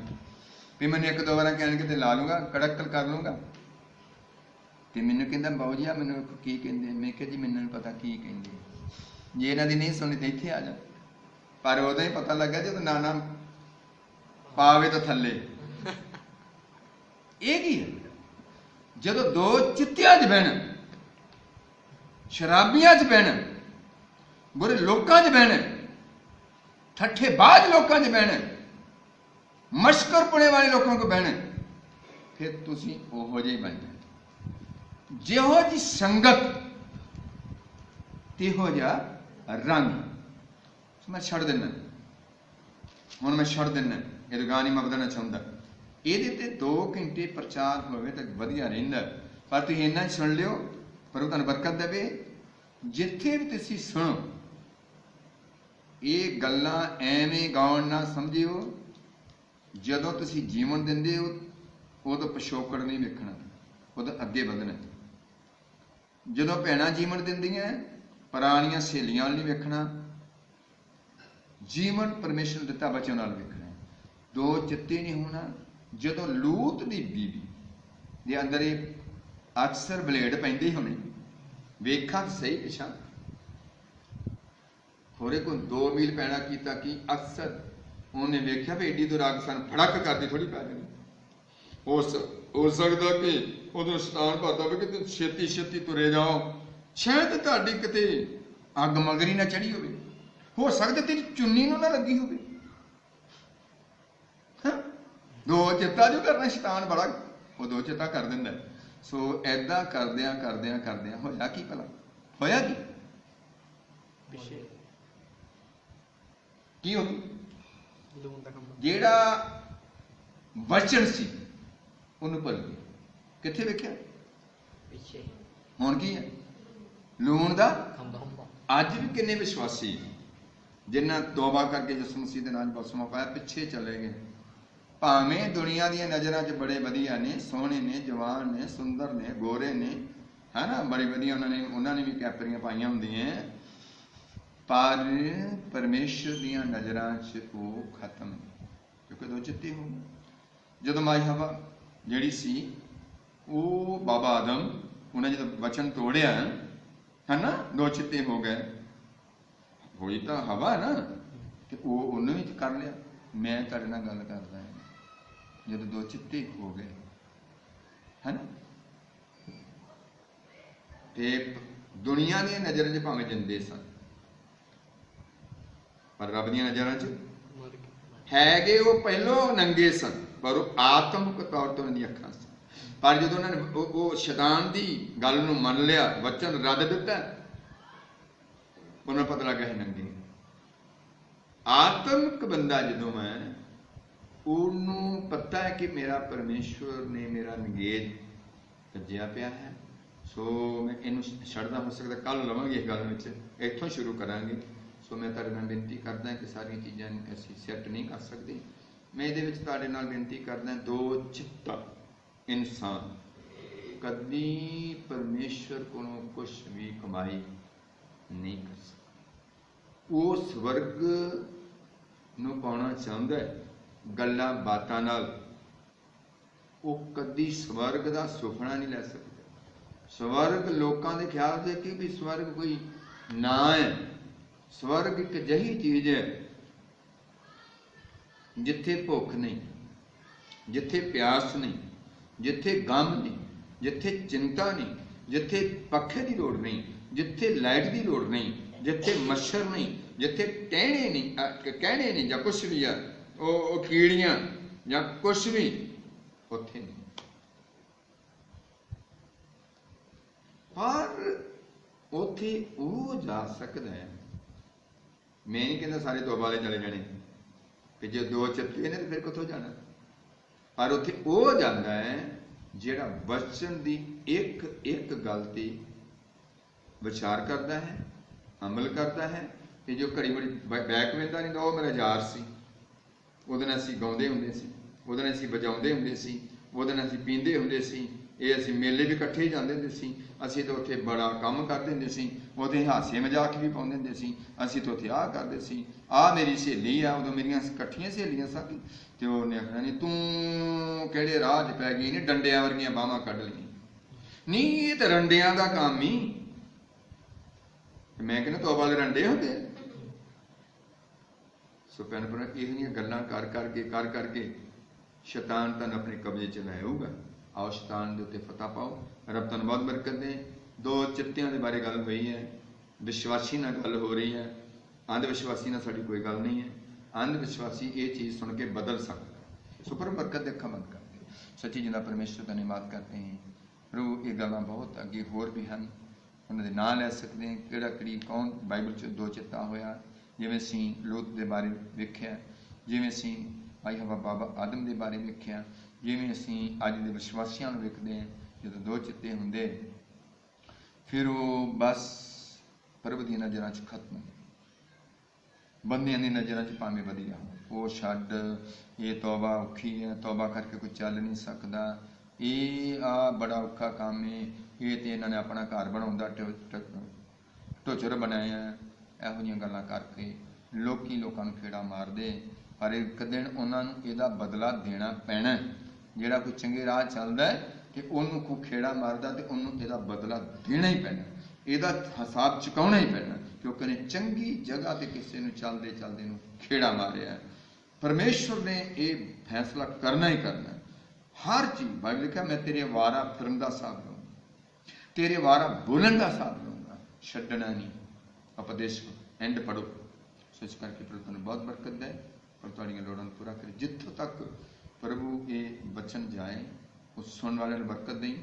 ਵੀ ਮੈਨੂੰ ਇੱਕ ਦੋ ਵਾਰ ਕਹਿਣਗੇ ਤੇ ਲਾ ਲੂੰਗਾ, ਕੜਕਲ ਕਰ ਲੂੰਗਾ। ਤੇ ਮੈਨੂੰ ਕਹਿੰਦਾ ਬਾਊ ਜੀ ਆ ਮੈਨੂੰ ਕੀ ਕਹਿੰਦੇ? ਮੈਂ ਕਿਹਾ ਜੀ ਮੈਨੂੰ ਪਤਾ ਕੀ ਕਹਿੰਦੇ, ਜੇ ਇਹਨਾਂ ਦੀ ਨਹੀਂ ਸੁਣੀ ਤੇ ਇੱਥੇ ਆ ਜਾ। ਪਰ ਉਦੋਂ ਹੀ ਪਤਾ ਲੱਗਾ ਜਦੋਂ ਨਾਨਾ ਪਾਵੇ ਤਾਂ ਥੱਲੇ। ਇਹ ਕੀ ਹੈ? ਜਦੋਂ ਦੋ ਚਿੱਤਿਆਂ 'ਚ ਬਹਿਣ, ਸ਼ਰਾਬੀਆਂ 'ਚ ਬਹਿਣ, ਬੁਰੇ ਲੋਕਾਂ 'ਚ ਬਹਿਣ, ਠੱਠੇਬਾਜ਼ ਲੋਕਾਂ 'ਚ ਬਹਿਣ, ਮਸ਼ਕਰ ਪੁਣੇ ਵਾਲੇ ਲੋਕਾਂ ਕੋਲ ਬਹਿਣ, ਫਿਰ ਤੁਸੀਂ ਉਹੋ ਜਿਹੇ ਬਣ ਜਾਂਦੇ। ਜਿਹੋ ਜੀ ਸੰਗਤ ਤਿਹੋ ਜਿਹਾ ਰੰਗ। ਮੈਂ ਛੱਡ ਦਿੰਦਾ ਹੁਣ, ਮੈਂ ਛੱਡ ਦਿੰਦਾ। ਇਹ ਗਾਣੀ ਮੈਂ ਵਧਣਾ ਚਾਹੁੰਦਾ। ਇਹਦੇ ਤੇ 2 ਘੰਟੇ ਪ੍ਰਚਾਰ ਹੋਵੇ ਤਾਂ ਵਧੀਆ ਰਹਿੰਦਾ। ਪਰ ਤੁਸੀਂ ਇੰਨਾ ਹੀ ਸੁਣ ਲਿਓ, ਪਰ ਉਹ ਤੁਹਾਨੂੰ ਬਰਕਤ ਦੇਵੇ। ਜਿੱਥੇ ਵੀ ਤੁਸੀਂ ਸੁਣੋ ਇਹ ਗੱਲਾਂ ਐਵੇਂ ਗਾਉਣ ਨਾ ਸਮਝਿਓ। ਜਦੋਂ ਤੁਸੀਂ ਜੀਵਨ ਦਿੰਦੇ ਹੋ ਉਦੋਂ ਪਿਛੋਕੜ ਨਹੀਂ ਵੇਖਣਾ, ਉਦੋਂ ਅੱਗੇ ਵਧਣਾ। ਜਦੋਂ ਭੈਣਾਂ ਜੀਵਨ ਦਿੰਦੀਆਂ ਪੁਰਾਣੀਆਂ ਸਹੇਲੀਆਂ ਨਹੀਂ ਵੇਖਣਾ, ਜੀਵਨ ਪਰਮੇਸ਼ਰ ਨੇ ਦਿੱਤਾ ਬੱਚਿਆਂ ਨਾਲ ਵੇਖਣਾ। ਦੋ ਚਿੱਤੇ ਨਹੀਂ ਹੋਣਾ। ਜਦੋਂ ਲੂਤ ਦੀ ਬੀਬੀ ਦੇ ਅੰਦਰ ਇਹ ਅਕਸਰ ਬਲੇਡ ਪੈਂਦੇ ਹੋਣੇ, ਵੇਖਾਂ ਸਹੀ ਪਿਛਾ ਹੋਰੇ ਕੋਈ 2 ਮੀਲ ਪੈਣਾ ਕੀਤਾ ਕਿ ਅਕਸਰ ਉਹਨੇ ਵੇਖਿਆ ਵੀ ਏਡੀ ਤੋਂ ਰਾਗ ਸਾਨੂੰ ਫੜਕ ਕਰਦੀ ਥੋੜੀ ਪੈ ਜਾਣੀ। ਹੋ ਸਕਦਾ ਕਿ ਉਦੋਂ ਸ਼ੈਤਾਨ ਭਾਦਾ ਵੀ ਕਿ ਛੇਤੀ ਛੇਤੀ ਤੁਰੇ ਜਾਓ, ਸ਼ਾਇਦ ਤੁਹਾਡੀ ਕਿਤੇ ਅੱਗ ਮਗਰੀ ਨਾ ਚੜੀ ਹੋਵੇ। ਹੋ ਸਕਦਾ ਤੇਰੀ ਚੁੰਨੀ ਨੂੰ ਨਾ ਲੱਗੀ ਹੋਵੇ। ਦੋ ਚਿੱਤਾ ਜੋ ਕਰਨਾ ਸ਼ੈਤਾਨ ਬੜਾ, ਉਹ ਦੋ ਚਿੱਤਾ ਕਰ ਦਿੰਦਾ। ਸੋ ਏਦਾਂ ਕਰਦਿਆਂ ਕਰਦਿਆਂ ਕਰਦਿਆਂ ਹੋਇਆ ਕੀ ਭਲਾ? ਹੋਇਆ ਕੀ? ਕੀ ਹੋ ਗਿਆ? ਜਿਹੜਾ ਵਚਨ ਸੀ ਉਹਨੂੰ ਭੁੱਲ ਗਿਆ। ਕਿੱਥੇ ਵੇਖਿਆ? ਪਿੱਛੇ। ਹੁਣ ਕੀ ਹੈ? ਲੂਣ ਦਾ ਅੱਜ ਵੀ ਕਿੰਨੇ ਵਿਸ਼ਵਾਸੀ ਜਿਨ੍ਹਾਂ ਤੌਬਾ ਕਰਕੇ ਯਿਸੂ ਮਸੀਹ ਦੇ ਨਾਲ ਬਪਤਿਸਮਾ ਪਾਇਆ ਪਿੱਛੇ ਚਲੇ ਗਏ। ਭਾਵੇਂ ਦੁਨੀਆ ਦੀਆਂ ਨਜ਼ਰਾਂ 'ਚ ਬੜੇ ਵਧੀਆ ਨੇ, ਸੋਹਣੇ ਨੇ, ਜਵਾਨ ਨੇ, ਸੁੰਦਰ ਨੇ, ਗੋਰੇ ਨੇ, ਹੈ ਨਾ, ਬੜੀ ਵਧੀਆ ਉਹਨਾਂ ਨੇ ਵੀ ਕੈਪਰੀਆਂ ਪਾਈਆਂ ਹੁੰਦੀਆਂ, ਪਰ ਪਰਮੇਸ਼ਰ ਦੀਆਂ ਨਜ਼ਰਾਂ 'ਚ ਉਹ ਖਤਮ, ਕਿਉਂਕਿ ਦੋ ਚਿੱਤੇ ਹੋ ਗਏ। ਜਦੋਂ ਮਾਈ ਹਵਾ ਜਿਹੜੀ ਸੀ ਉਹ ਬਾਬਾ ਆਦਮ, ਉਹਨੇ ਜਦੋਂ ਵਚਨ ਤੋੜਿਆ ਹੈ ਨਾ, ਦੋ ਚਿੱਤੇ ਹੋ ਗਏ। ਹੋਈ ਤਾਂ ਹਵਾ ਨਾ, ਤੇ ਉਹ ਉਹਨੂੰ ਵੀ ਕਰ ਲਿਆ। ਮੈਂ ਤੁਹਾਡੇ ਨਾਲ ਗੱਲ ਕਰਦਾ ਜਦੋਂ ਦੋ ਚਿੱਤੇ ਹੋ ਗਏ ਹੈ ਨਾ, ਤੇ ਦੁਨੀਆ ਦੀਆਂ ਨਜ਼ਰਾਂ 'ਚ ਭਾਵੇਂ ਜਿੰਦੇ ਸਨ, ਪਰ ਰੱਬ ਦੀਆਂ ਨਜ਼ਰਾਂ 'ਚ ਹੈਗੇ ਉਹ ਪਹਿਲੋਂ ਨੰਗੇ ਸਨ, ਪਰ ਉਹ ਆਤਮਿਕ ਤੌਰ ਤੇ ਉਹਨਾਂ ਦੀਆਂ ਅੱਖਾਂ ਸਨ। ਪਰ ਜਦੋਂ ਉਹਨਾਂ ਨੇ ਉਹ ਸ਼ੈਤਾਨ ਦੀ ਗੱਲ ਨੂੰ ਮੰਨ ਲਿਆ, ਵਚਨ ਰੱਦ ਦਿੱਤਾ, ਉਹਨਾਂ ਨੂੰ ਪਤਾ ਲੱਗਾ ਹੈ ਨੰਗੇ। ਆਤਮਿਕ ਬੰਦਾ ਜਦੋਂ ਹੈ, ਉਹਨੂੰ ਪਤਾ ਹੈ ਕਿ ਮੇਰਾ ਪਰਮੇਸ਼ਵਰ ਨੇ ਮੇਰਾ ਨੰਗੇਜ ਕੱਜਿਆ ਪਿਆ ਹੈ। ਸੋ ਮੈਂ ਇਹਨੂੰ ਛੱਡਦਾ, ਹੋ ਸਕਦਾ ਕੱਲ ਲਵਾਂਗੇ ਇਸ ਗੱਲ ਵਿੱਚ, ਇੱਥੋਂ ਸ਼ੁਰੂ ਕਰਾਂਗੇ। ਸੋ ਮੈਂ ਤੁਹਾਡੇ ਨਾਲ ਬੇਨਤੀ ਕਰਦਾ ਕਿ ਸਾਰੀਆਂ ਚੀਜ਼ਾਂ ਅਸੀਂ ਸੈੱਟ ਨਹੀਂ ਕਰ ਸਕਦੇ। ਮੈਂ ਇਹਦੇ ਵਿੱਚ ਤੁਹਾਡੇ ਨਾਲ ਬੇਨਤੀ ਕਰਦਾ, ਦੋ ਚਿੱਤਾ ਇਨਸਾਨ ਕਦੀ ਪਰਮੇਸ਼ਵਰ ਕੋਲੋਂ ਕੁਛ ਵੀ ਕਮਾਈ ਨਹੀਂ ਕਰ ਸਕਦਾ। ਉਹ ਸਵਰਗ ਨੂੰ ਪਾਉਣਾ ਚਾਹੁੰਦਾ ਹੈ ਗੱਲਾਂ ਬਾਤਾਂ ਨਾਲ, ਉਹ ਕਦੀ ਸਵਰਗ ਦਾ ਸੁਪਨਾ ਨਹੀਂ ਲੈ ਸਕਦਾ। ਸਵਰਗ ਲੋਕਾਂ ਦੇ ਖਿਆਲ ਦੇ ਕਿ ਵੀ ਸਵਰਗ ਕੋਈ ਨਾ ਹੈ। ਸਵਰਗ ਇੱਕ ਅਜਿਹੀ ਚੀਜ਼ ਹੈ ਜਿੱਥੇ ਭੁੱਖ ਨਹੀਂ, जिथे प्यास नहीं, जिथे गम नहीं, जिथे चिंता नहीं, जिथे पखे की लोड़ नहीं, जिथे लाइट की लोड़ नहीं, जिथे मच्छर नहीं, जिथे टहने नहीं या कुछ भी है वो कीड़ियां या कुछ भी उत्थे नहीं। पर उत्थे वो जा सकता है। मैं नहीं कहता सारे तौबा वाले चले जाने कि जो दो चित्ते ने तो फिर कितों जाना, पर उत्थे वो जाता है जिहड़ा वचन की एक एक गल ते विचार करता है, अमल करता है। कि जो घड़ी घड़ी बैक वेंदा नहीं, वो मेरा यार सी, ਉਹਦੇ ਨਾਲ ਅਸੀਂ ਗਾਉਂਦੇ ਹੁੰਦੇ ਸੀ, ਉਹਦੇ ਨਾਲ ਅਸੀਂ ਵਜਾਉਂਦੇ ਹੁੰਦੇ ਸੀ, ਉਹਦੇ ਨਾਲ ਅਸੀਂ ਪੀਂਦੇ ਹੁੰਦੇ ਸੀ, ਇਹ ਅਸੀਂ ਮੇਲੇ ਵੀ ਇਕੱਠੇ ਜਾਂਦੇ ਹੁੰਦੇ ਸੀ, ਅਸੀਂ ਤਾਂ ਉੱਥੇ ਬੜਾ ਕੰਮ ਕਰਦੇ ਹੁੰਦੇ ਸੀ, ਉਹਦੇ ਹਾਸੇ ਮਜ਼ਾਕ ਵੀ ਪਾਉਂਦੇ ਹੁੰਦੇ ਸੀ, ਅਸੀਂ ਤਾਂ ਉੱਥੇ ਆਹ ਕਰਦੇ ਸੀ, ਆਹ ਮੇਰੀ ਸਹੇਲੀ ਆ, ਉਦੋਂ ਮੇਰੀਆਂ ਇਕੱਠੀਆਂ ਸਹੇਲੀਆਂ ਸਨ। ਤੇ ਉਹਨੇ ਆਖਣਾ ਨਹੀਂ ਤੂੰ ਕਿਹੜੇ ਰਾਹ 'ਚ ਪੈ ਗਈ, ਨਹੀਂ ਡੰਡਿਆਂ ਵਰਗੀਆਂ ਬਾਹਾਂ ਕੱਢ ਲਈਆਂ, ਨਹੀਂ ਇਹ ਤਾਂ ਰੰਡਿਆਂ ਦਾ ਕੰਮ ਹੀ। ਮੈਂ ਕਹਿੰਦਾ ਤੌਬਾ ਵਾਲੇ ਰੰਡੇ ਹੁੰਦੇ। ਸੋ ਭੈਣ ਭਰਾ ਇਹ ਗੱਲਾਂ ਕਰ ਕਰਕੇ ਸ਼ੈਤਾਨ ਤੁਹਾਨੂੰ ਆਪਣੇ ਕਬਜ਼ੇ 'ਚ ਲੈ ਆਊਗਾ। ਆਓ ਸ਼ੈਤਾਨ ਦੇ ਉੱਤੇ ਫਤਹ ਪਾਓ। ਰੱਬ ਤੁਹਾਨੂੰ ਬਹੁਤ ਬਰਕਤ ਦੇ। ਦੋ ਚਿੱਤਿਆਂ ਦੇ ਬਾਰੇ ਗੱਲ ਹੋਈ ਹੈ, ਵਿਸ਼ਵਾਸੀ ਨਾਲ ਗੱਲ ਹੋ ਰਹੀ ਹੈ, ਅੰਧ ਵਿਸ਼ਵਾਸੀ ਨਾਲ ਸਾਡੀ ਕੋਈ ਗੱਲ ਨਹੀਂ ਹੈ। ਅੰਧ ਵਿਸ਼ਵਾਸੀ ਇਹ ਚੀਜ਼ ਸੁਣ ਕੇ ਬਦਲ ਸਕਦਾ। ਸੋ ਪਰ ਬਰਕਤ ਦੇ ਅੱਖਾਂ ਬੰਦ ਕਰਕੇ ਸੱਚੀ ਜਿੰਦਾ ਪਰਮੇਸ਼ਰ ਦਾ ਧੰਨਵਾਦ ਕਰਦੇ ਹਾਂ। ਪ੍ਰਭੂ ਇਹ ਗੱਲਾਂ ਬਹੁਤ ਅੱਗੇ ਹੋਰ ਵੀ ਹਨ, ਉਹਨਾਂ ਦੇ ਨਾਂ ਲੈ ਸਕਦੇ ਹਾਂ, ਕਿਹੜਾ ਕਿਹੜੀ ਕੌਣ ਬਾਈਬਲ 'ਚ ਦੋ ਚਿੱਤਾ ਹੋਇਆ। ਜਿਵੇਂ ਅਸੀਂ ਲੋਤ ਦੇ ਬਾਰੇ ਵੇਖਿਆ, ਜਿਵੇਂ ਅਸੀਂ ਭਾਈ ਹਵਾ ਬਾਬਾ ਆਦਮ ਦੇ ਬਾਰੇ ਵੇਖਿਆ, ਜਿਵੇਂ ਅਸੀਂ ਅੱਜ ਦੇ ਵਿਸ਼ਵਾਸੀਆਂ ਨੂੰ ਵੇਖਦੇ ਹਾਂ। ਜਦੋਂ ਦੋ ਚਿੱਤੇ ਹੁੰਦੇ ਫਿਰ ਉਹ ਬਸ ਪ੍ਰਭੂ ਦੀਆਂ ਨਜ਼ਰਾਂ 'ਚ ਖਤਮ, ਬੰਦਿਆਂ ਦੀ ਨਜ਼ਰਾਂ 'ਚ ਭਾਵੇਂ ਵਧੀਆ ਉਹ ਛੱਡ, ਇਹ ਤੌਬਾ ਔਖੀ ਹੈ, ਤੌਬਾ ਕਰਕੇ ਕੋਈ ਚੱਲ ਨਹੀਂ ਸਕਦਾ, ਇਹ ਆ ਬੜਾ ਔਖਾ ਕੰਮ ਹੈ, ਇਹ ਤੇ ਇਹਨਾਂ ਨੇ ਆਪਣਾ ਘਰ ਬਣਾਉਣ ਦਾ ਢੋਚਰ ਬਣਾਇਆ। ਇਹੋ ਜਿਹੀਆਂ ਗੱਲਾਂ ਕਰਕੇ ਲੋਕਾਂ ਨੂੰ ਖੇੜਾ ਮਾਰਦੇ, ਪਰ ਇੱਕ ਦਿਨ ਉਹਨਾਂ ਨੂੰ ਇਹਦਾ ਬਦਲਾ ਦੇਣਾ ਪੈਣਾ। ਜਿਹੜਾ ਕੋਈ ਚੰਗੇ ਰਾਹ ਚੱਲਦਾ ਤੇ ਉਹਨੂੰ ਕੋਈ ਖੇੜਾ ਮਾਰਦਾ ਤੇ ਉਹਨੂੰ ਇਹਦਾ ਬਦਲਾ ਦੇਣਾ ਹੀ ਪੈਣਾ, ਇਹਦਾ ਹਿਸਾਬ ਚੁਕਾਉਣਾ ਹੀ ਪੈਣਾ, ਕਿਉਂਕਿ ਉਹਨੇ ਚੰਗੀ ਜਗ੍ਹਾ ਤੇ ਕਿਸੇ ਨੂੰ ਚੱਲਦੇ ਨੂੰ ਖੇੜਾ ਮਾਰਿਆ। ਪਰਮੇਸ਼ਵਰ ਨੇ ਇਹ ਫੈਸਲਾ ਕਰਨਾ ਹੀ ਕਰਨਾ। ਹਰ ਚੀਜ਼ ਬਾਈਬਲ ਲਿਖਿਆ, ਮੈਂ ਤੇਰੇ ਵਾਰਾ ਫਿਰਨ ਦਾ ਹਿਸਾਬ ਲਊਂਗਾ, ਤੇਰੇ ਵਾਰਾ ਬੋਲਣ ਦਾ ਹਿਸਾਬ ਲਊਂਗਾ, ਛੱਡਣਾ ਨਹੀਂ। ਉਪਦੇਸ਼ ਐਂਡ ਪੜੋ। ਸੋ ਇਸ ਕਰਕੇ ਪ੍ਰਭੂ ਤੁਹਾਨੂੰ ਬਹੁਤ ਬਰਕਤ ਦੇ, ਪਰ ਤੁਹਾਡੀਆਂ ਲੋੜਾਂ ਨੂੰ ਪੂਰਾ ਕਰੇ। ਜਿੱਥੋਂ ਤੱਕ ਪ੍ਰਭੂ ਇਹ ਬਚਨ ਜਾਏ ਉਸ ਸੁਣਨ ਵਾਲਿਆਂ ਨੂੰ ਬਰਕਤ ਦੇਈ।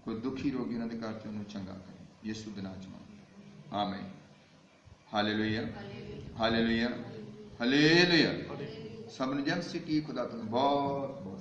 ਕੋਈ ਦੁਖੀ ਰੋਗੀ ਉਹਨਾਂ ਦੇ ਘਰ 'ਚ ਉਹਨੂੰ ਚੰਗਾ ਕਰੇ, ਯਿਸੂ ਦੇ ਨਾਮ 'ਚ ਮੰਗਦੇ ਆਮੀਨ। Hallelujah, hallelujah, hallelujah. ਸਭ ਨੂੰ ਜਨ ਸੀ ਕੀ ਖੁਦਾ ਤੁਹਾਨੂੰ ਬਹੁਤ ਬਹੁਤ